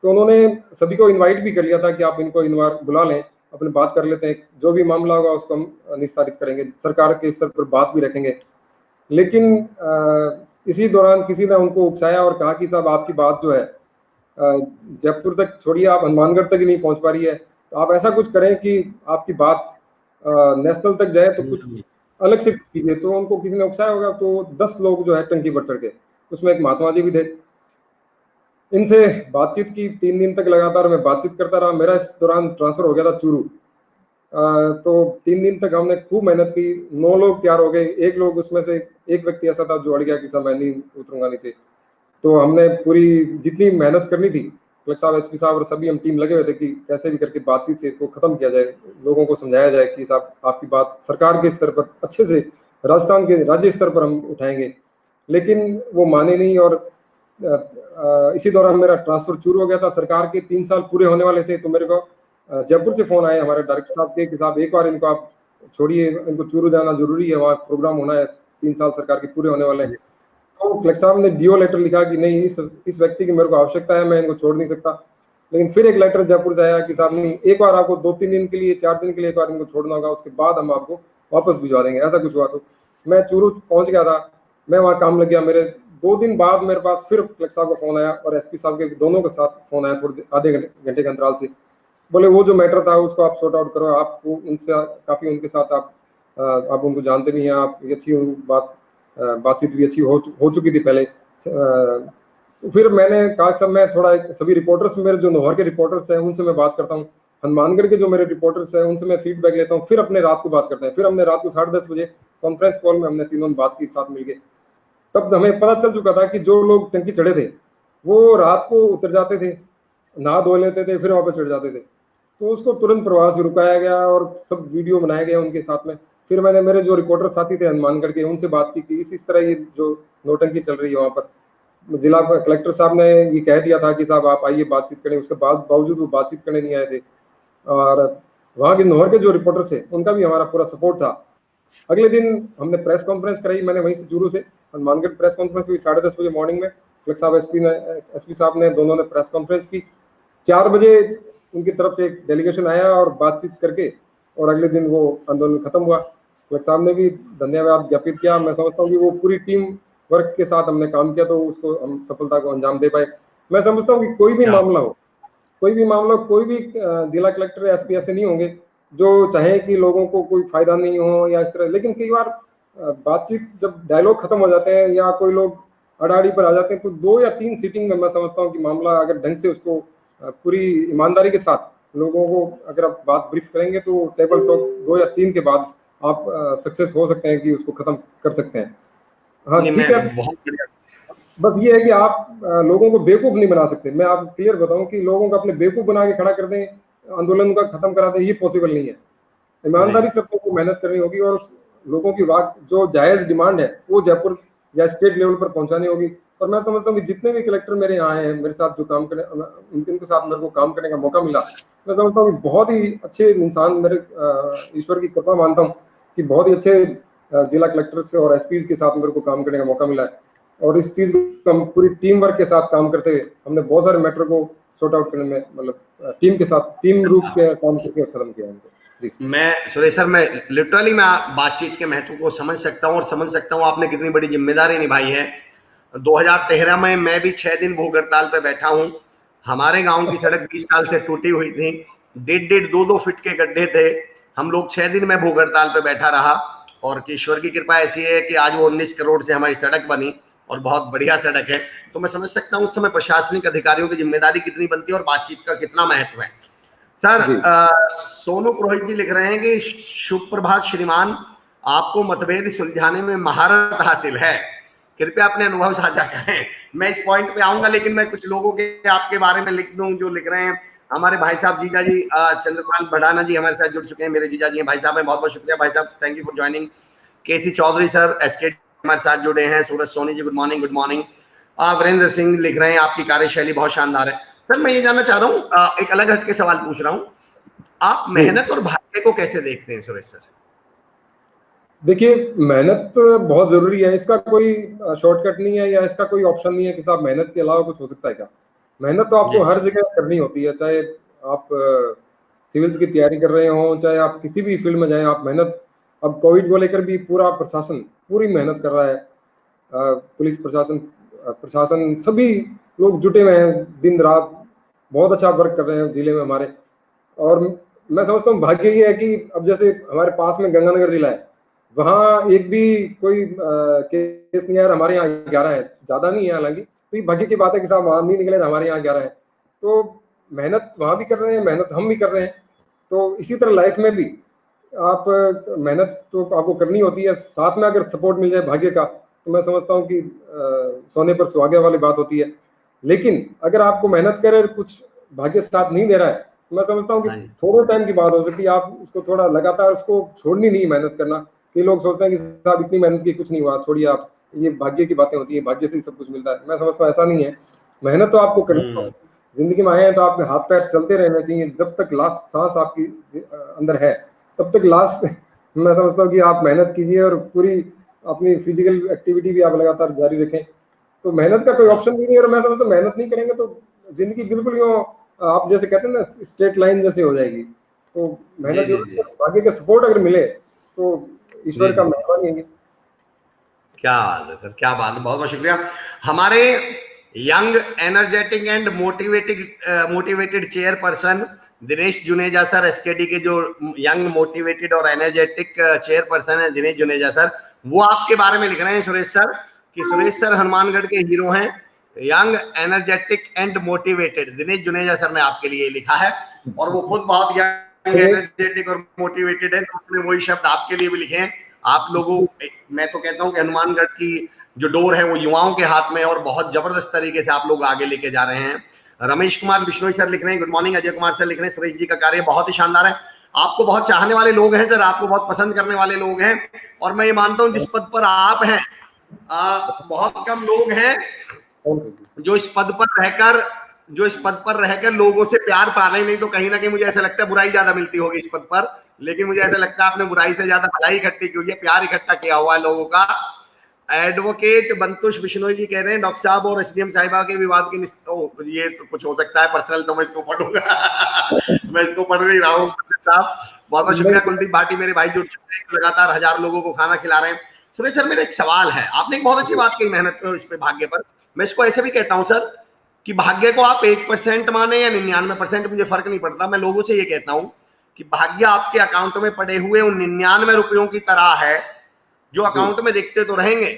तो उन्होंने सभी को इनवाइट भी कर लिया था कि आप इनको बुला लें, अपने बात कर लेते हैं, जो भी मामला होगा उसको हम निस्तारित करेंगे, सरकार के स्तर पर बात भी रखेंगे। लेकिन इसी दौरान किसी ने उनको उकसाया और कहा कि साहब आपकी बात जो है जयपुर तक छोड़िए, आप हनुमानगढ़ तक ही नहीं पहुंच पा रही है, तो आप ऐसा कुछ करें कि आपकी बात नेशनल तक जाए, तो कुछ अलग से कीजिए। तो उनको किसी ने उकसाया होगा, तो 10 लोग जो है टंकी पर चढ़ गए, उसमें एक महात्मा जी भी थे। इनसे बातचीत की 3 दिन तक लगातार मैं बातचीत करता रहा। मेरा इस दौरान ट्रांसफर हो गया था चूरू। तो 3 दिन तक हमने खूब मेहनत की। 9 लोग तैयार हो गए, एक लोग उसमें से एक व्यक्ति ऐसा था जो अड़ गया कि सर मैं नहीं उतरूंगा नीचे। तो हमने पूरी जितनी मेहनत करनी थी, कलेक्टर साहब एसपी साहब और सभी हम टीम लगे हुए थे कि कैसे भी करके बातचीत से इसको खत्म किया जाए, लोगों को समझाया जाए कि साहब आपकी बात सरकार के स्तर पर अच्छे से, राजस्थान के राज्य स्तर पर हम उठाएंगे। लेकिन वो माने नहीं, और इसी दौरान मेरा ट्रांसफर चूरू हो गया था। सरकार के 3 साल पूरे होने वाले थे, तो मेरे को जयपुर से फोन आए हमारे डायरेक्टर साहब के कि साहब एक बार इनको आप छोड़िए, इनको चूरू जाना जरूरी है, वहाँ प्रोग्राम होना है, 3 साल सरकार के पूरे होने वाले हैं। तो कलेक्टर साहब ने डीओ लेटर लिखा कि नहीं, इस व्यक्ति की मेरे को आवश्यकता है, मैं इनको छोड़ नहीं सकता। लेकिन फिर एक लेटर जयपुर से आया कि साहब नहीं, एक बार आपको 2-3 दिन के लिए, 4 दिन के लिए एक बार इनको छोड़ना होगा, उसके बाद हम आपको वापस भिजवा देंगे। ऐसा कुछ हुआ। तो मैं चूरू पहुंच गया था, मैं वहाँ काम लग गया। मेरे 2 दिन बाद मेरे पास फिर कलेक्टर साहब का फोन आया और एसपी साहब के दोनों के साथ फोन आया, थोड़ी आधे घंटे के अंतराल से। बोले वो जो मैटर था उसको आप सॉर्ट आउट करो, आपको उनसे काफी, उनके साथ आप उनको जानते भी हैं, आप अच्छी बातचीत भी अच्छी हो चुकी थी पहले। तो फिर मैंने कहा सर मैं थोड़ा सभी रिपोर्टर्स, मेरे जो लाहौर के रिपोर्टर्स हैं उनसे मैं बात करता हूँ, हनुमानगढ़ के जो मेरे रिपोर्टर्स हैं उनसे मैं फीडबैक लेता हूँ, फिर अपने रात को बात करते हैं। फिर हमने रात को 10:30 बजे कॉन्फ्रेंस कॉल में हमने तीनों बात की, साथ मिलके। तब हमें पता चल चुका था कि जो लोग टंकी चढ़े थे वो रात को उतर जाते थे, नहा धो लेते थे, फिर वापस चढ़ जाते थे। तो उसको तुरंत प्रवास रुकाया गया और सब वीडियो बनाए गए उनके साथ में। फिर मैंने मेरे जो रिपोर्टर साथी थे हनुमानगढ़ के, उनसे बात की कि इस तरह ये जो नोटंकी चल रही है वहाँ पर। जिला कलेक्टर साहब ने ये कह दिया था कि साहब आप आइए बातचीत करें, उसके बावजूद वो बातचीत करने नहीं आए थे। और वहाँ के लाहौर के जो रिपोर्टर थे उनका भी हमारा पूरा सपोर्ट था। अगले दिन हमने प्रेस कॉन्फ्रेंस कराई, मैंने वहीं से चूरू से हनुमानगढ़ प्रेस कॉन्फ्रेंस हुई 10:30 बजे मॉर्निंग में। कलेक्टर साहब एसपी साहब ने, दोनों ने प्रेस कॉन्फ्रेंस की। 4 बजे उनकी तरफ से एक डेलीगेशन आया और बातचीत करके, और अगले दिन वो आंदोलन खत्म हुआ। कलेक्टर साहब ने भी धन्यवाद ज्ञापित किया। मैं समझता हूँ कि वो पूरी टीम वर्क के साथ हमने काम किया, तो उसको हम सफलता को अंजाम दे पाए। मैं समझता हूँ कि कोई भी मामला हो, कोई भी जिला कलेक्टर या एसपी ऐसे नहीं होंगे जो चाहे कि लोगों को कोई फायदा नहीं हो या इस तरह। लेकिन कई बार बातचीत जब डायलॉग खत्म हो जाते हैं या कोई लोग अड़ाड़ी पर आ जाते हैं, तो 2 या 3 सीटिंग में मैं समझता हूँ कि मामला अगर ढंग से उसको पूरी ईमानदारी के साथ लोगों को अगर आप बात ब्रीफ करेंगे, तो टेबल टॉक 2 या 3 के बाद आप सक्सेस हो सकते हैं कि उसको खत्म कर सकते हैं। हाँ ठीक है, बहुत बढ़िया। बस ये है कि आप लोगों को बेवकूफ नहीं बना सकते। मैं आपको क्लियर बताऊं कि लोगों को अपने बेवकूफ बना के खड़ा कर दें, आंदोलन का खत्म करा दें, ये पॉसिबल नहीं है। ईमानदारी से सबको मेहनत करनी होगी और लोगों की जो जायज डिमांड है वो जयपुर या स्टेट लेवल पर पहुंचानी होगी। और मैं समझता हूँ कि जितने भी कलेक्टर मेरे यहाँ आए हैं, मेरे साथ जो काम करें, उनके साथ मेरे को काम करने का मौका मिला, मैं समझता हूँ कि बहुत ही अच्छे इंसान, मेरे ईश्वर की कृपा मानता हूँ कि बहुत ही अच्छे जिला कलेक्टर से और एसपी के साथ मेरे को काम करने का मौका मिला है। और इस चीज को हम पूरी टीम वर्क के साथ काम करते हुए हमने बहुत सारे मैटर को सॉर्ट आउट करने में, मतलब टीम के साथ टीम रूप के काम करके खत्म किया उनको। जी मैं सुरेश सर, मैं लिटरली मैं बातचीत के महत्व को समझ सकता हूँ और समझ सकता हूँ आपने कितनी बड़ी जिम्मेदारी निभाई है। 2013 में मैं भी 6 दिन भूख हड़ताल पे बैठा हूँ। हमारे गांव की सड़क 20 साल से टूटी हुई थी, 1.5-2 फीट के गड्ढे थे। हम लोग 6 दिन में भूख हड़ताल पे बैठा रहा और ईश्वर की कृपा ऐसी है कि आज वो 19 करोड़ से हमारी सड़क बनी और बहुत बढ़िया सड़क है। तो मैं समझ सकता हूँ उस समय प्रशासनिक अधिकारियों की जिम्मेदारी कितनी बनती है और बातचीत का कितना महत्व है। सर, सोनू पुरोहित जी लिख रहे हैं कि शुभ प्रभात श्रीमान, आपको मतभेद सुलझाने में महारत हासिल है, कृपया अपने अनुभव साझा करें। मैं इस पॉइंट पे आऊंगा, लेकिन मैं कुछ लोगों के आपके बारे में लिख दूं जो लिख रहे हैं। हमारे भाई साहब जीजा जी चंद्रकांत बढ़ाना जी हमारे साथ जुड़ चुके हैं, मेरे जीजा जी हैं। भाई साहब, बहुत बहुत शुक्रिया भाई साहब, thank you for joining. KC Chaudhary sir SK हमारे साथ जुड़े हैं। Suraj Soni ji good morning, good morning. Virendra Singh लिख रहे हैं आपकी कार्यशैली बहुत शानदार है। सर, मैं ये जानना चाह रहा हूँ, एक अलग हटके सवाल पूछ रहा हूँ, आप मेहनत और भाग्य को कैसे देखते हैं सुरेश सर? देखिए, मेहनत बहुत जरूरी है, इसका कोई शॉर्टकट नहीं है या इसका कोई ऑप्शन नहीं है कि साहब मेहनत के अलावा कुछ हो सकता है क्या। मेहनत तो आपको हर जगह करनी होती है, चाहे आप सिविल्स की तैयारी कर रहे हो, चाहे आप किसी भी फील्ड में जाएं, आप मेहनत। अब कोविड को लेकर भी पूरा प्रशासन पूरी मेहनत कर रहा है, पुलिस प्रशासन सभी लोग जुटे हुए हैं दिन रात, बहुत अच्छा वर्क कर रहे हैं जिले में हमारे। और मैं समझता हूँ भाग्य ये है कि अब जैसे हमारे पास में गंगानगर जिला है, वहाँ एक भी कोई केस नहीं आया, हमारे यहाँ 11 है, ज्यादा नहीं है हालांकि। तो ये भाग्य की बात है कि साहब वहाँ नहीं निकले, हमारे यहाँ 11 है। तो मेहनत वहाँ भी कर रहे हैं, मेहनत हम भी कर रहे हैं। तो इसी तरह लाइफ में भी आप मेहनत तो आपको करनी होती है, साथ में अगर सपोर्ट मिल जाए भाग्य का, तो मैं समझता हूँ कि सोने पर सुहागे वाली बात होती है। लेकिन अगर आपको मेहनत करे कुछ भाग्य साथ नहीं दे रहा है, तो मैं समझता हूँ कि थोड़े टाइम की बात हो सकती है, आप उसको थोड़ा लगातार उसको छोड़नी नहीं मेहनत करना। कई लोग सोचते हैं कि साहब इतनी मेहनत की कुछ नहीं हुआ, छोड़िए आप, ये भाग्य की बातें होती है, भाग्य से ही सब कुछ मिलता है। मैं समझता हूँ ऐसा नहीं है, मेहनत तो आपको करनी है। जिंदगी में आए हैं तो आपके हाथ पैर चलते रहने चाहिए, जब तक लास्ट सांस आपकी अंदर है तब तक लास्ट मैं समझता हूँ कि आप मेहनत कीजिए और पूरी अपनी फिजिकल एक्टिविटी भी आप लगातार जारी रखें। तो मेहनत का कोई ऑप्शन नहीं है, और मैं समझता हूँ मेहनत नहीं करेंगे तो जिंदगी बिल्कुल यूँ आप जैसे कहते हैं ना स्ट्रेट लाइन जैसे हो जाएगी। तो मेहनत जो भाग्य का सपोर्ट अगर मिले तो ईश्वर का मेहरबानी है। क्या बात है सर, क्या बात है, बहुत बहुत शुक्रिया। हमारे young energetic and motivated chairperson Dinesh Juneja sir, SKD के जो यंग मोटिवेटेड और एनर्जेटिक चेयरपर्सन है दिनेश जुनेजा सर, वो आपके बारे में लिख रहे हैं सुरेश सर कि सुरेश सर हनुमानगढ़ के हीरो हैं, young energetic and motivated. Dinesh Juneja sir ने आपके लिए लिखा है और वो खुद बहुत यंग एनर्जेटिक और मोटिवेटेड है, तो उसने वही शब्द आपके लिए भी लिखे हैं। आप लोगों, मैं तो कहता हूँ कि हनुमानगढ़ की जो डोर है वो युवाओं के हाथ में और बहुत जबरदस्त तरीके से आप लोग आगे लेके जा रहे हैं। रमेश कुमार बिश्नोई सर लिख रहे हैं good morning. Ajay Kumar sir लिख रहे हैं सुरेश जी का कार्य बहुत ही शानदार है, आपको बहुत चाहने वाले लोग हैं सर, आपको बहुत पसंद करने वाले लोग हैं। और मैं ये मानता हूँ जिस पद पर आप हैं बहुत कम लोग हैं जो इस पद पर रहकर लोगों से प्यार पा रहे हैं। नहीं तो कहीं ना कहीं मुझे ऐसा लगता है बुराई ज्यादा मिलती होगी इस पद पर, लेकिन मुझे ऐसा लगता है आपने बुराई से ज्यादा भलाई इकट्ठी की हुई है, प्यार इकट्ठा किया हुआ है लोगों का। एडवोकेट बंतुष बिश्नोई जी कह रहे हैं डॉक्टर साहब और एसडीएम साहिबा के विवाद की ये तो कुछ हो सकता है पर्सनल, तो मैं इसको पढ़ूंगा मैं इसको पढ़ नहीं रहा हूँ साहब। बहुत बहुत शुक्रिया। कुलदीप भाटी मेरे भाई जुड़ चुके हैं, लगातार 1000 लोगों को खाना खिला रहे हैं। सुरेश सर, मेरा एक सवाल है, आपने एक बहुत अच्छी बात कही मेहनत इस पे भाग्य पर। मैं इसको ऐसे भी कहता हूँ सर कि भाग्य को आप 1% माने या 99%, मुझे फर्क नहीं पड़ता। मैं लोगों से ये कहता हूँ कि भाग्य आपके अकाउंट में पड़े हुए उन 99 रुपयों की तरह है जो अकाउंट में दिखते तो रहेंगे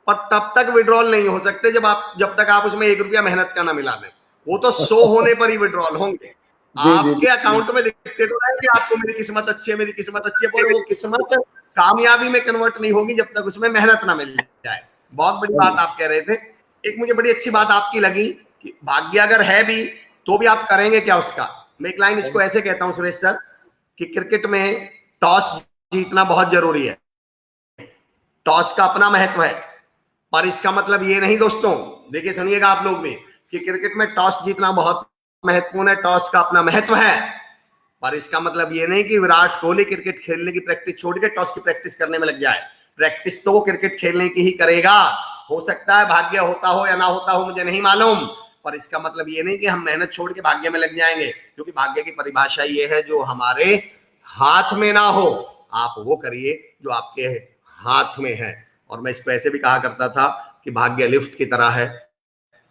पर तब तक विड्रॉल नहीं हो सकते जब तक आप उसमें 1 रुपया मेहनत का ना मिला दें। वो तो 100 होने पर ही विड्रॉल होंगे। आपके अकाउंट में दिखते तो रहेंगे आपको मेरी किस्मत अच्छी है, मेरी किस्मत अच्छी है, पर वो किस्मत कामयाबी में कन्वर्ट नहीं होगी जब तक उसमें मेहनत ना मिल जाए। बहुत बड़ी बात आप कह रहे थे। एक मुझे बड़ी अच्छी बात आपकी लगी कि भाग्य अगर है भी तो भी आप करेंगे क्या उसका। मैं एक लाइन इसको ऐसे कहता हूं सुरेश सर कि क्रिकेट में टॉस जीतना बहुत जरूरी है, टॉस का अपना महत्व है, पर इसका मतलब ये नहीं दोस्तों, देखिए सुनिएगा आप लोग भी, कि क्रिकेट में टॉस जीतना बहुत महत्वपूर्ण है, टॉस का अपना महत्व है, पर इसका मतलब ये नहीं कि विराट कोहली क्रिकेट खेलने की प्रैक्टिस छोड़ के टॉस की प्रैक्टिस करने में लग जाए। प्रैक्टिस तो वो क्रिकेट खेलने की ही करेगा। हो सकता है भाग्य होता हो या ना होता हो मुझे नहीं मालूम, पर इसका मतलब ये नहीं कि हम मेहनत छोड़ के भाग्य में लग जाएंगे, क्योंकि भाग्य की परिभाषा ये है जो हमारे हाथ में ना हो, आप वो करिए जो आपके हाथ में है। और मैं इसको ऐसे भी कहा करता था कि भाग्य लिफ्ट की तरह है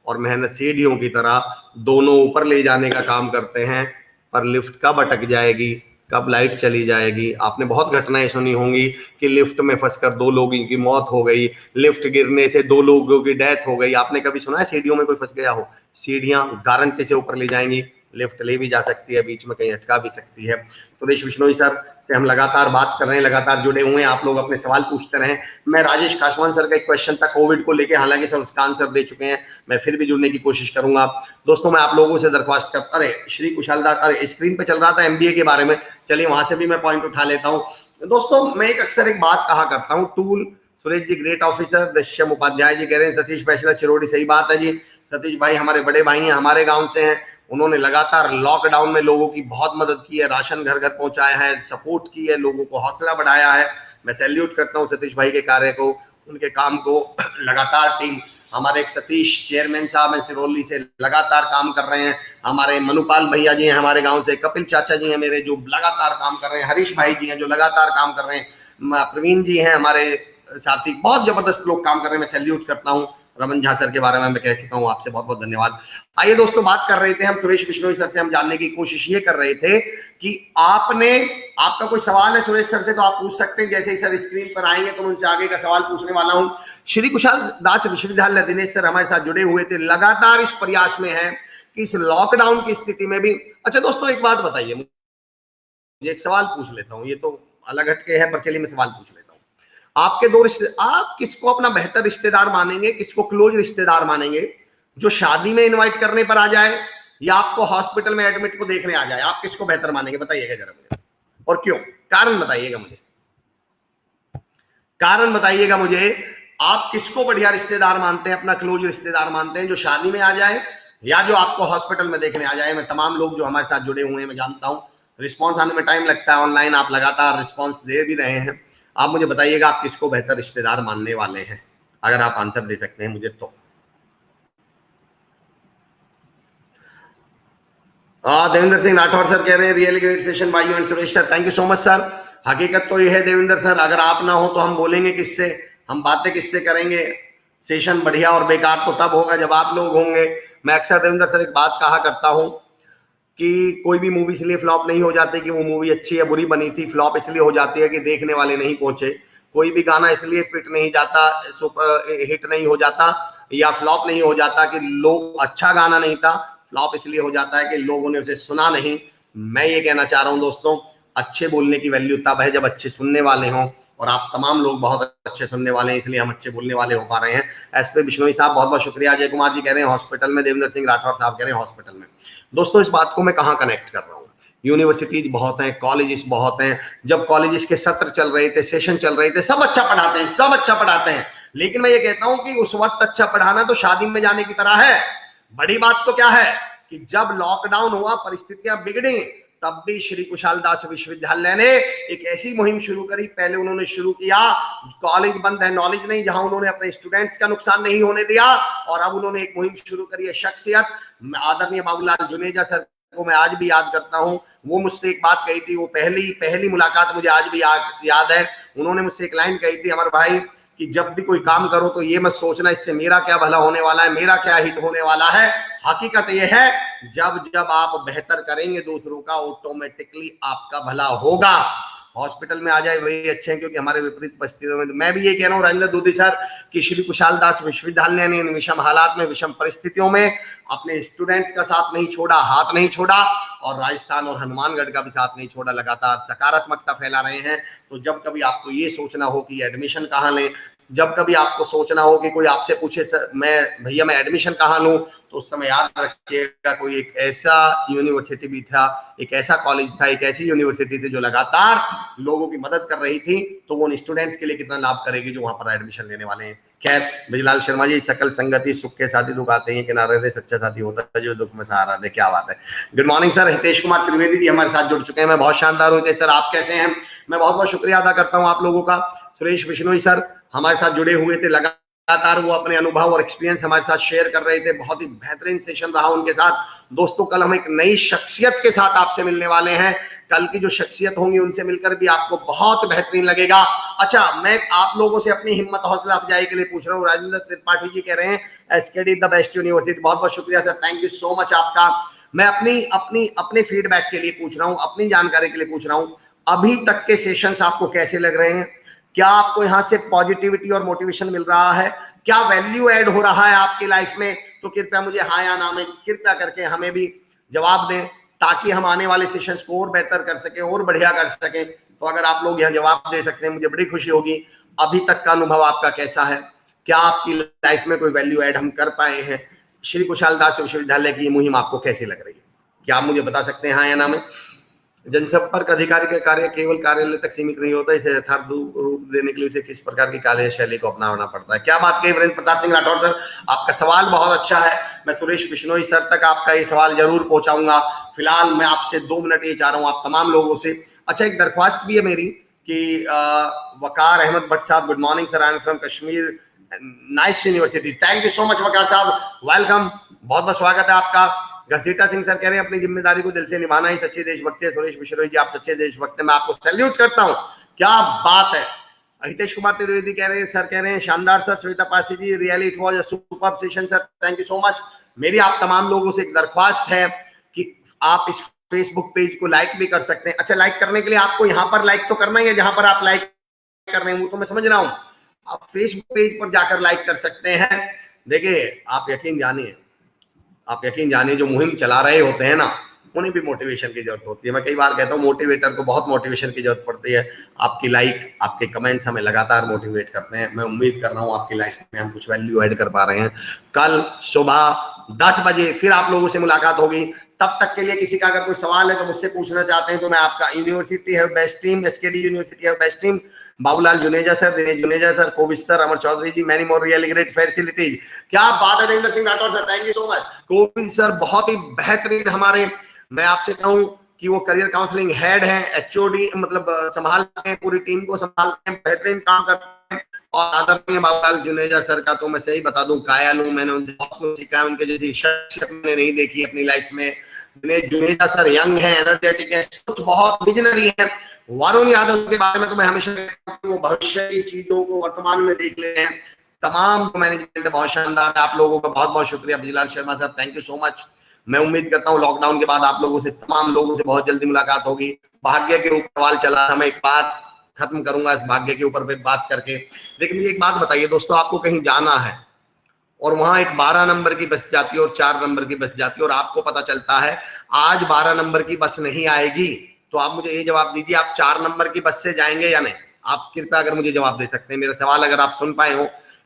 और मेहनत सीढ़ियों की तरह, दोनों ऊपर ले जाने का काम करते हैं, पर लिफ्ट कब अटक जाएगी, कब लाइट चली जाएगी। आपने बहुत घटनाएं सुनी होंगी कि लिफ्ट में फंसकर 2 लोगों की मौत हो गई, लिफ्ट गिरने से 2 लोगों की डेथ हो गई। आपने कभी सुना है सीढ़ियों में कोई फंस गया हो? सीढ़ियां गारंटी से ऊपर ले जाएंगी, लिफ्ट ले भी जा सकती है, बीच में कहीं अटका भी सकती है। सुरेश बिश्नोई सर से हम लगातार बात कर रहे हैं, लगातार जुड़े हुए हैं, आप लोग अपने सवाल पूछते रहें। मैं राजेश कासवान सर का एक क्वेश्चन था कोविड को लेके, हालांकि सर उसका आंसर दे चुके हैं, मैं फिर भी जुड़ने की कोशिश करूंगा। दोस्तों मैं आप लोगों से दरख्वास्त करता, अरे श्री कुशाल दास, अरे स्क्रीन पे चल रहा था एमबीए के बारे में, चलिए वहां से भी मैं पॉइंट उठा लेता हूं। दोस्तों मैं अक्सर एक बात कहा करता हूं, tool Suresh ji great officer, दश्यम Upadhyay ji कह रहे हैं सतीश बैचलर चिरोड़ी, सही बात है जी। सतीश भाई हमारे बड़े भाई हैं, हमारे गांव से हैं, उन्होंने लगातार लॉकडाउन में लोगों की बहुत मदद की है, राशन घर घर पहुंचाया है, सपोर्ट की है, लोगों को हौसला बढ़ाया है। मैं सैल्यूट करता हूं सतीश भाई के कार्य को, उनके काम को। लगातार टीम, हमारे एक सतीश चेयरमैन साहब हैं सिरोली से, लगातार काम कर रहे हैं। हमारे मनुपाल भैया जी हैं हमारे गांव से, कपिल चाचा जी हैं मेरे जो लगातार काम कर रहे हैं, हरीश भाई जी हैं जो लगातार काम कर रहे हैं, प्रवीण जी हैं हमारे साथी, बहुत जबरदस्त लोग काम कर रहे हैं, मैं सैल्यूट करता हूं। रमन झा सर के बारे में मैं कह चुका हूं आपसे, बहुत बहुत धन्यवाद। आइए दोस्तों बात कर रहे थे हम सुरेश बिश्नोई सर से, हम जानने की कोशिश ये कर रहे थे कि आपका कोई सवाल है सुरेश सर से तो आप पूछ सकते हैं, जैसे ही सर स्क्रीन पर आएंगे तो उनसे आगे का सवाल पूछने वाला हूं। श्री कुशाल दास विश्वविद्यालय दिनेश सर हमारे साथ जुड़े हुए थे, लगातार इस प्रयास में है कि इस लॉकडाउन की स्थिति में भी। अच्छा दोस्तों एक बात बताइए, मुझे एक सवाल पूछ लेता हूँ, ये तो अलग हटके है पर चलिए मैं सवाल पूछ लेता हूँ। आपके 2 रिश्ते, आप किसको अपना बेहतर रिश्तेदार मानेंगे, किसको क्लोज रिश्तेदार मानेंगे? जो शादी में इनवाइट करने पर आ जाए या आपको हॉस्पिटल में एडमिट को देखने आ जाए, आप किसको बेहतर मानेंगे? बताइएगा जरा मुझे, और क्यों? कारण बताइएगा मुझे, कारण बताइएगा मुझे। आप किसको बढ़िया रिश्तेदार मानते हैं, अपना क्लोज रिश्तेदार मानते हैं? जो शादी में आ जाए या जो आपको हॉस्पिटल में देखने आ जाए? मैं तमाम लोग जो हमारे साथ जुड़े हुए हैं मैं जानता हूं, रिस्पॉन्स आने में टाइम लगता है, ऑनलाइन आप लगातार रिस्पॉन्स दे भी रहे हैं। आप मुझे बताइएगा आप किसको बेहतर रिश्तेदार मानने वाले हैं, अगर आप आंसर दे सकते हैं मुझे तो। देवेंद्र सिंह राठौर सर कह रहे हैं really great session by you and Suresh sir, thank you so much sir. हकीकत तो ये है देवेंद्र सर, अगर आप ना हो तो हम बोलेंगे किससे, हम बातें किससे करेंगे? सेशन बढ़िया और बेकार तो तब होगा जब आप लोग होंगे। मैं अक्सर देवेंद्र सर एक बात कहा करता हूं कि कोई भी मूवी इसलिए फ्लॉप नहीं हो जाती कि वो मूवी अच्छी या बुरी बनी थी, फ्लॉप इसलिए हो जाती है कि देखने वाले नहीं पहुंचे। कोई भी गाना इसलिए हिट नहीं जाता, सुपर हिट नहीं हो जाता या फ्लॉप नहीं हो जाता कि लोग, अच्छा गाना नहीं था, फ्लॉप इसलिए हो जाता है कि लोगों ने उसे सुना नहीं। मैं ये कहना चाह रहा हूं दोस्तों, अच्छे बोलने की वैल्यू तब है जब अच्छे सुनने वाले हों, और आप तमाम लोग बहुत अच्छे सुनने वाले हैं, इसलिए हम अच्छे बोलने वाले हो पा रहे हैं। एसपी बिश्नोई साहब बहुत बहुत शुक्रिया। अजय कुमार जी कह रहे हैं हॉस्पिटल में, देवेंद्र सिंह राठौर साहब कह रहे हैं हॉस्पिटल में। दोस्तों इस बात को मैं कहाँ कनेक्ट कर रहा हूँ? यूनिवर्सिटीज बहुत हैं, कॉलेजेस बहुत हैं। जब कॉलेजेस के सत्र चल रहे थे, सेशन चल रहे थे, सब अच्छा पढ़ाते हैं, सब अच्छा पढ़ाते हैं, लेकिन मैं ये कहता हूं कि उस वक्त अच्छा पढ़ाना तो शादी में जाने की तरह है। बड़ी बात तो क्या है कि जब लॉकडाउन हुआ, परिस्थितियां बिगड़ी, तब भी श्री कुशाल दास विश्वविद्यालय ने एक ऐसी मुहिम शुरू करी। पहले उन्होंने शुरू किया कॉलेज बंद है नॉलेज नहीं, जहां उन्होंने अपने स्टूडेंट्स का नुकसान नहीं होने दिया, और अब उन्होंने एक मुहिम शुरू करी है शख्सियत। आदरणीय बाबूलाल जुनेजा सर को मैं आज भी याद करता हूं, वो मुझसे एक बात कही थी, वो पहली मुलाकात मुझे आज भी याद है। उन्होंने मुझसे एक लाइन कही थी, अमर भाई, कि जब भी कोई काम करो तो ये मत सोचना इससे मेरा क्या भला होने वाला है, मेरा क्या हित होने वाला है। हकीकत ये है जब जब आप बेहतर करेंगे दूसरों का, ऑटोमेटिकली आपका भला होगा। हॉस्पिटल में आ जाए वही अच्छे हैं, क्योंकि हमारे विपरीत परिस्थितियों में, मैं भी ये कह रहा हूँ राजेंद्र दूधी सर कि श्री कुशाल दास विश्वविद्यालय ने इन विषम हालात में, विषम परिस्थितियों में अपने स्टूडेंट्स का साथ नहीं छोड़ा, हाथ नहीं छोड़ा, और राजस्थान और हनुमानगढ़ का भी साथ नहीं छोड़ा, लगातार सकारात्मकता फैला रहे हैं। तो जब कभी आपको ये सोचना हो कि एडमिशन कहाँ लें, जब कभी आपको सोचना हो कि कोई आपसे पूछे सर भैया मैं एडमिशन कहाँ लूं, तो उस समय याद रखिएगा कोई एक ऐसा यूनिवर्सिटी भी था, एक ऐसा कॉलेज था, एक ऐसी यूनिवर्सिटी थी जो लगातार लोगों की मदद कर रही थी। तो वो उन स्टूडेंट्स के लिए कितना लाभ करेगी जो वहां पर एडमिशन लेने वाले हैं। खैर ब्रिजलाल शर्मा जी, सकल संगति सुख के साथी दुख आते हैं, किनारे दे सच्चा साथी होता है जो दुख में सहारा दे। क्या बात है। Good morning sir. Hitesh Kumar Trivedi ji हमारे साथ जुड़ चुके हैं। मैं बहुत शानदार हूँ हितेश सर, आप कैसे हैं? मैं बहुत बहुत शुक्रिया अदा करता हूँ आप लोगों का। सुरेश बिश्नोई सर हमारे साथ जुड़े हुए थे, लगा लगातार वो अपने अनुभव और एक्सपीरियंस हमारे साथ शेयर कर रहे थे। बहुत ही बेहतरीन सेशन रहा उनके साथ। दोस्तों कल हम एक नई शख्सियत के साथ आपसे मिलने वाले हैं। कल की जो शख्सियत होंगी उनसे मिलकर भी आपको बहुत बेहतरीन लगेगा। अच्छा, मैं आप लोगों से अपनी हिम्मत हौसला अफजाई के लिए पूछ रहा हूँ। राजेंद्र त्रिपाठी जी कह रहे हैं एसकेडी द बेस्ट यूनिवर्सिटी। बहुत बहुत शुक्रिया sir, thank you so much आपका। मैं अपने फीडबैक के लिए पूछ रहा हूँ, अपनी जानकारी के लिए पूछ रहा हूँ, अभी तक के सेशंस आपको कैसे लग रहे हैं? क्या आपको यहाँ से पॉजिटिविटी और मोटिवेशन मिल रहा है? क्या वैल्यू ऐड हो रहा है आपकी लाइफ में? तो कृपया मुझे हाँ या ना में कृपया करके हमें भी जवाब दें, ताकि हम आने वाले सेशंस को और बेहतर कर सकें और बढ़िया कर सकें। तो अगर आप लोग यहाँ जवाब दे सकते हैं मुझे बड़ी खुशी होगी। अभी तक का अनुभव आपका कैसा है? क्या आपकी लाइफ में कोई वैल्यू ऐड हम कर पाए हैं? श्री कुशाल दास विश्वविद्यालय की मुहिम आपको कैसी लग रही है? क्या आप मुझे बता सकते हैं हाँ या ना में? जनसंपर्क अधिकारी का कार्य केवल कार्यालय तक सीमित नहीं होता, इसे यथार्थ रूप देने के लिए उसे किस प्रकार की कार्यशैली को अपनाना पड़ता है? क्या बात कही वीरेंद्र प्रताप सिंह राठौर सर, आपका सवाल बहुत अच्छा है। मैं सुरेश बिश्नोई सर तक आपका ये सवाल जरूर पहुंचाऊंगा। फिलहाल मैं आपसे 2 मिनट ये चाह रहा हूँ आप तमाम लोगों से। अच्छा, एक दरख्वास्त भी है मेरी कि वकार अहमद भट्ट साहब, good morning sir, I am from Kashmir nice university. Thank you so much Waqar साहब, वेलकम, बहुत बहुत स्वागत है आपका। घसीटा सिंह सर कह रहे हैं अपनी जिम्मेदारी को दिल से निभाना ही सच्चे देशभक्त है। सुरेश बिश्नोई जी, आप सच्चे देशभक्त हैं, मैं आपको सैल्यूट करता हूं, क्या बात है। हितेश कुमार त्रिवेदी कह रहे हैं सर, कह रहे हैं शानदार sir. Shweta Pasi ji, really it was a superb session sir, thank you so much. मेरी आप तमाम लोगों से एक दरख्वास्त है कि आप इस फेसबुक पेज को लाइक भी कर सकते हैं। अच्छा, लाइक करने के लिए आपको यहाँ पर लाइक तो करना ही है जहां पर आप लाइक कर रहे हैं, वो तो मैं समझ रहा हूं। आप फेसबुक पेज पर जाकर लाइक कर सकते हैं। देखिए, आप यकीन जानिए जो मुहिम चला रहे होते हैं ना, उन्हें भी मोटिवेशन की जरूरत होती है। मैं कई बार कहता हूँ मोटिवेटर को बहुत मोटिवेशन की जरूरत पड़ती है। आपकी लाइक, आपके कमेंट्स हमें लगातार मोटिवेट करते हैं। मैं उम्मीद कर रहा हूँ आपकी लाइफ में हम कुछ वैल्यू ऐड कर पा रहे हैं। कल सुबह 10 बजे फिर आप लोगों से मुलाकात होगी। तब तक के लिए किसी का अगर कोई सवाल है तो मुझसे पूछना चाहते हैं तो मैं आपका यूनिवर्सिटी है बेस्ट टीम, एसकेडी यूनिवर्सिटी है best team, Babulal Juneja sir, Dinesh Juneja sir, Kovid sir, Amar Chaudhary ji, many more really great facilities. क्या बात है Devendra Singh Rathore sir, thank you so much. Kovid sir बहुत ही बेहतरीन हमारे, मैं आपसे कहूं कि वो करियर काउंसलिंग हेड हैं, एचओडी मतलब संभालते हैं, पूरी टीम को संभालते हैं, बेहतरीन काम करते हैं। और आदरणीय बाबूलाल जुनेजा सर का तो मैं सही बता दूं कायल हूं, मैंने उनसे बहुत कुछ सीखा है, उनके जैसी शख्सियत मैंने नहीं देखी अपनी लाइफ में। दिनेश जुनेजा सर यंग है, एनर्जेटिक है, कुछ बहुत विजनरी है। वरुण यादव के बारे में तो मैं हमेशा कहता हूं वो भविष्य की चीजों को वर्तमान में देख ले हैं। तमाम मैनेजमेंट बहुत शानदार है। आप लोगों का बहुत बहुत शुक्रिया। Bijlal Sharma sir, thank you so much. मैं उम्मीद करता हूँ लॉकडाउन के बाद आप लोगों से, तमाम लोगों से बहुत जल्दी मुलाकात होगी। भाग्य के ऊपर सवाल चला था, मैं एक बात खत्म करूंगा इस भाग्य के ऊपर बात करके। लेकिन मुझे एक बात बताइए दोस्तों, आपको कहीं जाना है और वहां एक 12 नंबर की बस जाती है और 4 नंबर की बस जाती है और आपको पता चलता है आज 12 नंबर की बस नहीं आएगी, तो आप मुझे ये जवाब दीजिए, आप 4 नंबर की बस से जाएंगे या नहीं? आप कृपया अगर मुझे जवाब दे सकते हैं, मेरा सवाल अगर आप सुन पाए हो।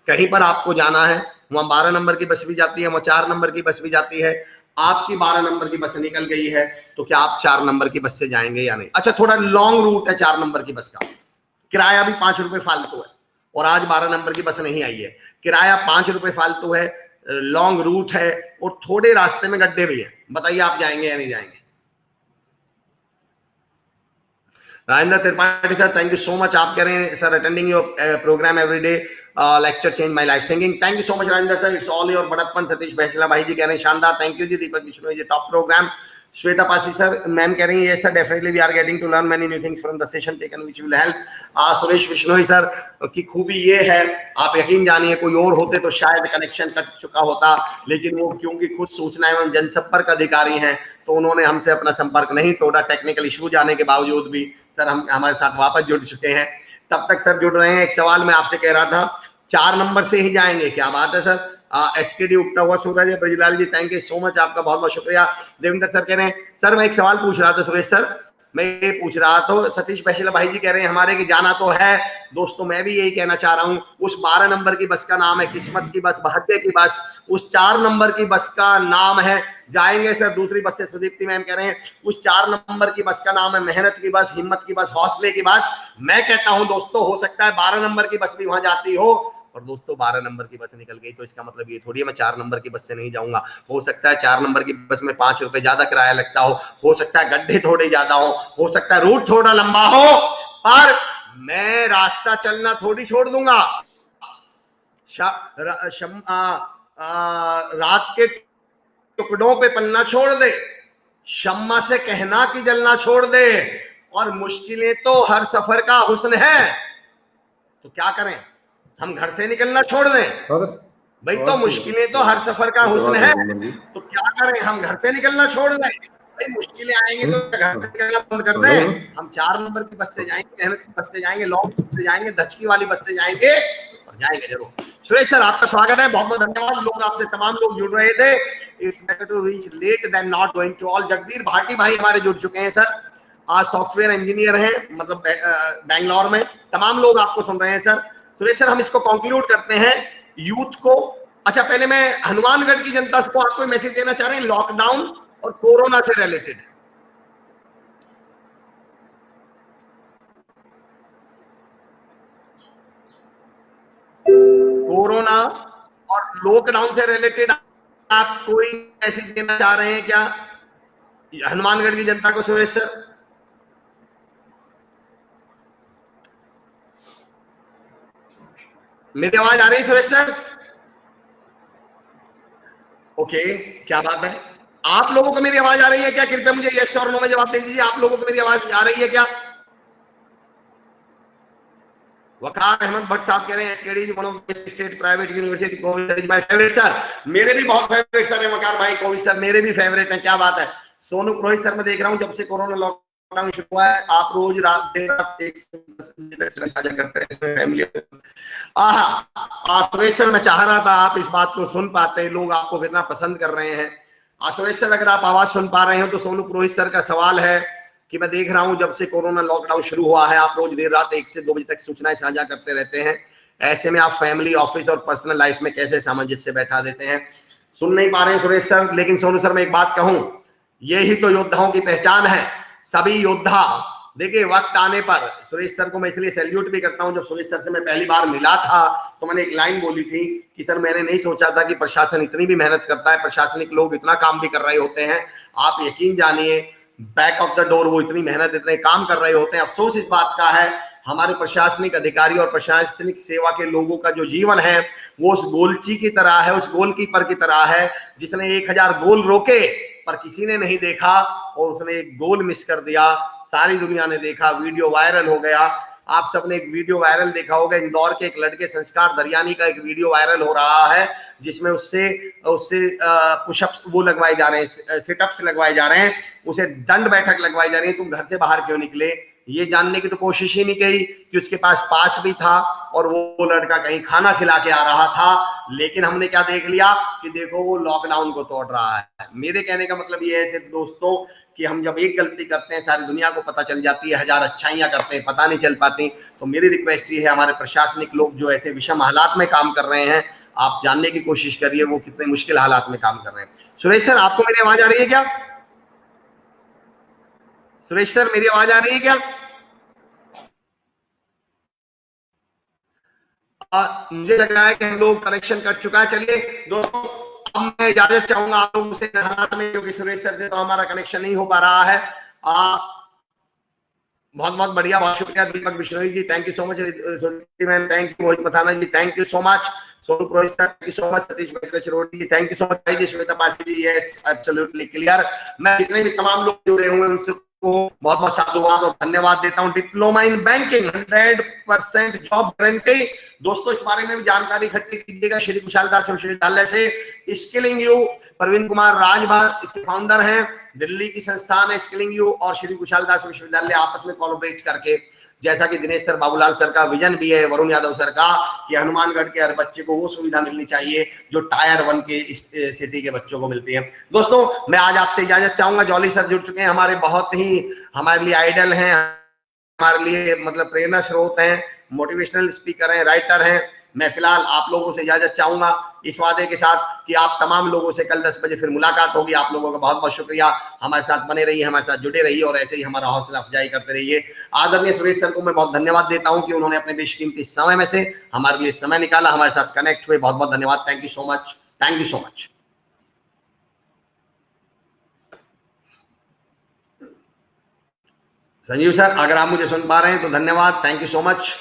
कहीं पर आपको जाना है, वहां 12 नंबर की बस भी जाती है, वहां 4 नंबर की बस भी जाती है, आपकी 12 नंबर की बस निकल गई है, तो क्या आप 4 नंबर की बस से जाएंगे या नहीं? अच्छा, थोड़ा लॉन्ग रूट है 4 नंबर की बस का, किराया भी 5 रुपए फालतू है, और आज 12 नंबर की बस नहीं आई है, किराया 5 रुपए फालतू है, लॉन्ग रूट है और थोड़े रास्ते में गड्ढे भी है। बताइए आप जाएंगे या नहीं जाएंगे? Rajendra Tripathi sir, thank you so much. आप कह रहे हैं sir attending your programme every day lecture change my life thinking. Thank you so much Rajendra sir, it's all your बड़प्पन। सतीश बहसला भाई जी कह रहे हैं शानदार, थैंक यू जी। Deepak Bishnoi ji, top programme. Shweta Pasi sir, ma'am कह रही है yes sir, definitely we are getting to learn many new things from the session taken which will help. Suresh Bishnoi sir की खूबी ये है, आप यकीन जानिए कोई और होते तो शायद कनेक्शन कट चुका होता, लेकिन वो क्योंकि खुद सूचना एवं जनसंपर्क अधिकारी हैं तो उन्होंने हमसे अपना संपर्क नहीं तोड़ा। टेक्निकल इशू जाने के बावजूद भी सर हम हमारे साथ वापस जुड़ चुके हैं। तब तक सर जुड़ रहे हैं। एक सवाल मैं आपसे कह रहा था, 4 नंबर से ही जाएंगे, क्या बात है सर। एसकेडी उगता हुआ सूरज है, ब्रजलाल जी थैंक यू सो मच, आपका बहुत बहुत शुक्रिया। देवेंद्र सर कह रहे हैं सर मैं एक सवाल पूछ रहा था, सुरेश सर मैं ये पूछ रहा था, सतीश बहसला भाई जी कह रहे हैं हमारे की जाना तो है। दोस्तों मैं भी यही कहना चाह रहा हूं, उस 12 नंबर की बस का नाम है किस्मत की बस, भाग्य की बस। उस 4 नंबर की बस का नाम है जाएंगे सर दूसरी बस से। सुदीप्ति मैम कह रहे हैं उस 4 नंबर की बस का नाम है मेहनत की बस, हिम्मत की बस, हौसले की बस। मैं कहता हूं दोस्तों हो सकता है 12 नंबर की बस भी वहां जाती हो, और दोस्तों 12 नंबर की बस निकल गई तो इसका मतलब ये थोड़ी है मैं 4 नंबर की बस से नहीं जाऊंगा। हो सकता है 4 नंबर की बस में 5 रुपए ज्यादा किराया लगता हो सकता है गड्ढे थोड़े ज्यादा हो सकता है रूट थोड़ा लंबा हो, पर मैं रास्ता चलना थोड़ी छोड़ दूंगा। रात के टुकड़ों पे पलना छोड़ दे, शम्मा से कहना कि जलना छोड़ दे, और मुश्किलें तो हर सफर का हुस्न है। तो क्या करें, हम घर से निकलना छोड़ दें? भाई तो मुश्किलें तो हर सफर का हुस्न है, तो क्या करें, हम घर से निकलना छोड़ दें? भाई मुश्किलें आएंगी तो घर से निकलना बंद कर दें? हम 4 नंबर की बस से जाएंगे, मेहनत की बस से जाएंगे, लॉन्ग बस से जाएंगे, धचकी वाली बस से जाएंगे, और जाएंगे जरूर। सुरेश सर आपका स्वागत है, बहुत बहुत धन्यवाद। लोग आपसे तमाम लोग जुड़ रहे थे। It's better to reach late than not going to all. Jagbir Bhati भाई हमारे जुड़ चुके हैं सर, आज सॉफ्टवेयर इंजीनियर हैं, मतलब बैंगलोर में। तमाम लोग आपको सुन रहे हैं सर। सुरेश सर हम इसको कंक्लूड करते हैं यूथ को। अच्छा पहले मैं हनुमानगढ़ की जनता को आपको मैसेज देना चाह रहे हैं लॉकडाउन और कोरोना से रिलेटेड। कोरोना और लॉकडाउन से रिलेटेड आप कोई मैसेज देना चाह रहे हैं क्या हनुमानगढ़ की जनता को? सुरेश सर मेरी आवाज आ रही है सुरेश सर? ओके क्या बात है, आप लोगों को मेरी आवाज आ रही है क्या? कृपया मुझे यस और नो में जवाब दे दीजिए, आप लोगों को मेरी आवाज आ रही है क्या? वकार अहमद भट्ट साहब कह रहे हैं SKD one of state private university Covid is my favourite sir. मेरे भी बहुत फेवरेट सर है वकार भाई, कोविड सर मेरे भी फेवरेट हैं। क्या बात है। सोनू पुरोहित सर मैं देख रहा हूं जब से कोरोना लॉकडाउन शुरू हुआ है आप रोज रात देर रात 1 से 10 बजे तक साझा करते हैं फैमिली। सुरेश सर मैं चाह रहा था आप इस बात को सुन पाते, लोग आपको कितना पसंद कर रहे हैं। सुरेश सर अगर आप आवाज सुन पा रहे हो तो सोनू पुरोहित सर का सवाल है कि मैं देख रहा हूं जब से कोरोना लॉकडाउन शुरू हुआ है आप रोज देर रात 1 से 2 बजे तक सूचनाएं साझा करते रहते हैं, ऐसे में आप फैमिली ऑफिस और पर्सनल लाइफ में कैसे सामंजस्य बैठा देते हैं? सुन नहीं पा रहे हैं सुरेश सर, लेकिन सोनू सर मैं एक बात कहूं, यही तो योद्धाओं की पहचान है। सभी योद्धा देखिए वक्त आने पर, सुरेश सर को मैं इसलिए सैल्यूट भी करता हूं, जब सुरेश सर से मैं पहली बार मिला था तो मैंने एक लाइन बोली थी कि सर मैंने नहीं सोचा था कि प्रशासन इतनी भी मेहनत करता है, प्रशासनिक लोग इतना काम भी कर रहे होते हैं। आप यकीन जानिए बैक ऑफ द डोर वो इतनी मेहनत इतने काम कर रहे होते हैं। अफसोस इस बात का है हमारे प्रशासनिक अधिकारी और प्रशासनिक सेवा के लोगों का जो जीवन है वो उस गोलची की तरह है, उस गोलकीपर की तरह है जिसने 1000 गोल रोके पर किसी ने नहीं देखा और उसने एक गोल मिस कर दिया। सारी दुनिया ने देखा, वीडियो वायरल हो गया। आप सबने एक वीडियो वायरल देखा होगा, इंदौर के एक लड़के संस्कार दरियानी का एक वीडियो वायरल हो रहा है जिसमें उससे पुशअप्स वो लगवाए जा रहे हैं, सिटअप्स लगवाए जा रहे हैं, उसे दंड बैठक लगवाई जा रही है, तुम घर से बाहर क्यों निकले? ये जानने की तो कोशिश ही नहीं की कि उसके पास भी था और वो लड़का कहीं खाना खिला के आ रहा था। लेकिन हमने क्या देख लिया कि देखो वो लॉकडाउन को तोड़ रहा है। मेरे कहने का मतलब ये है सिर्फ दोस्तों कि हम जब एक गलती करते हैं सारी दुनिया को पता चल जाती है, 1000 अच्छाइयां करते हैं पता नहीं चल पाती। तो मेरी रिक्वेस्ट ये है हमारे प्रशासनिक लोग जो ऐसे विषम हालात में काम कर रहे हैं, आप जानने की कोशिश करिए वो कितने मुश्किल हालात में काम कर रहे हैं। सुरेश सर आपको मेरी आवाज आ रही है क्या? सुरेश सर मेरी आवाज आ रही है क्या? मुझे लग रहा है कि हम लोग कनेक्शन कट चुका है। चलिए दोस्तों अब मैं इजाजत चाहूंगा आप लोगों से में, क्योंकि सुरेश सर से तो हमारा कनेक्शन नहीं हो पा रहा है। बहुत बहुत बढ़िया, बहुत शुक्रिया Deepak Bishnoi ji, thank you so much. Ma'am thank you, Mohit Mathana ji thank you so much, Sonu Purohit sir thank you so much, Satish ji thank you so much जी, Shweta Pasi ji yes absolutely clear. मैं जितने भी तमाम लोग जुड़े हुए हैं उनसे को बहुत बहुत साधुवाद और धन्यवाद देता हूं। Diploma in banking 100% job guarantee, दोस्तों इस बारे में भी जानकारी इकट्ठी कीजिएगा श्री कुशालदास विश्वविद्यालय से। स्किलिंग यू प्रवीण कुमार राजभर इसके फाउंडर हैं, दिल्ली की संस्थान है स्किलिंग यू और श्री कुशालदास विश्वविद्यालय आपस में कोलैबोरेट करके, जैसा कि दिनेश सर बाबूलाल सर का विजन भी है, वरुण यादव सर का, कि हनुमानगढ़ के हर बच्चे को वो सुविधा मिलनी चाहिए जो टायर 1 के सिटी के बच्चों को मिलती है। दोस्तों मैं आज आपसे इजाजत चाहूंगा। जॉली सर जुड़ चुके हैं, हमारे बहुत ही हमारे लिए आइडल हैं, हमारे लिए मतलब प्रेरणा स्रोत हैं, मोटिवेशनल स्पीकर हैं, राइटर हैं। मैं फिलहाल आप लोगों से इजाजत चाहूंगा इस वादे के साथ कि आप तमाम लोगों से कल 10 बजे फिर मुलाकात होगी। आप लोगों का बहुत बहुत शुक्रिया, हमारे साथ बने रहिए, हमारे साथ जुड़े रहिए और ऐसे ही हमारा हौसला अफजाई करते रहिए। आदरणीय सुरेश सर को मैं बहुत धन्यवाद देता हूं कि उन्होंने अपने बेशकीमती समय में से हमारे लिए समय निकाला, हमारे साथ कनेक्ट हुए। बहुत बहुत धन्यवाद, thank you so much, thank you so much. Sanjeev sir अगर आप मुझे सुन पा रहे हैं तो धन्यवाद, थैंक यू सो मच।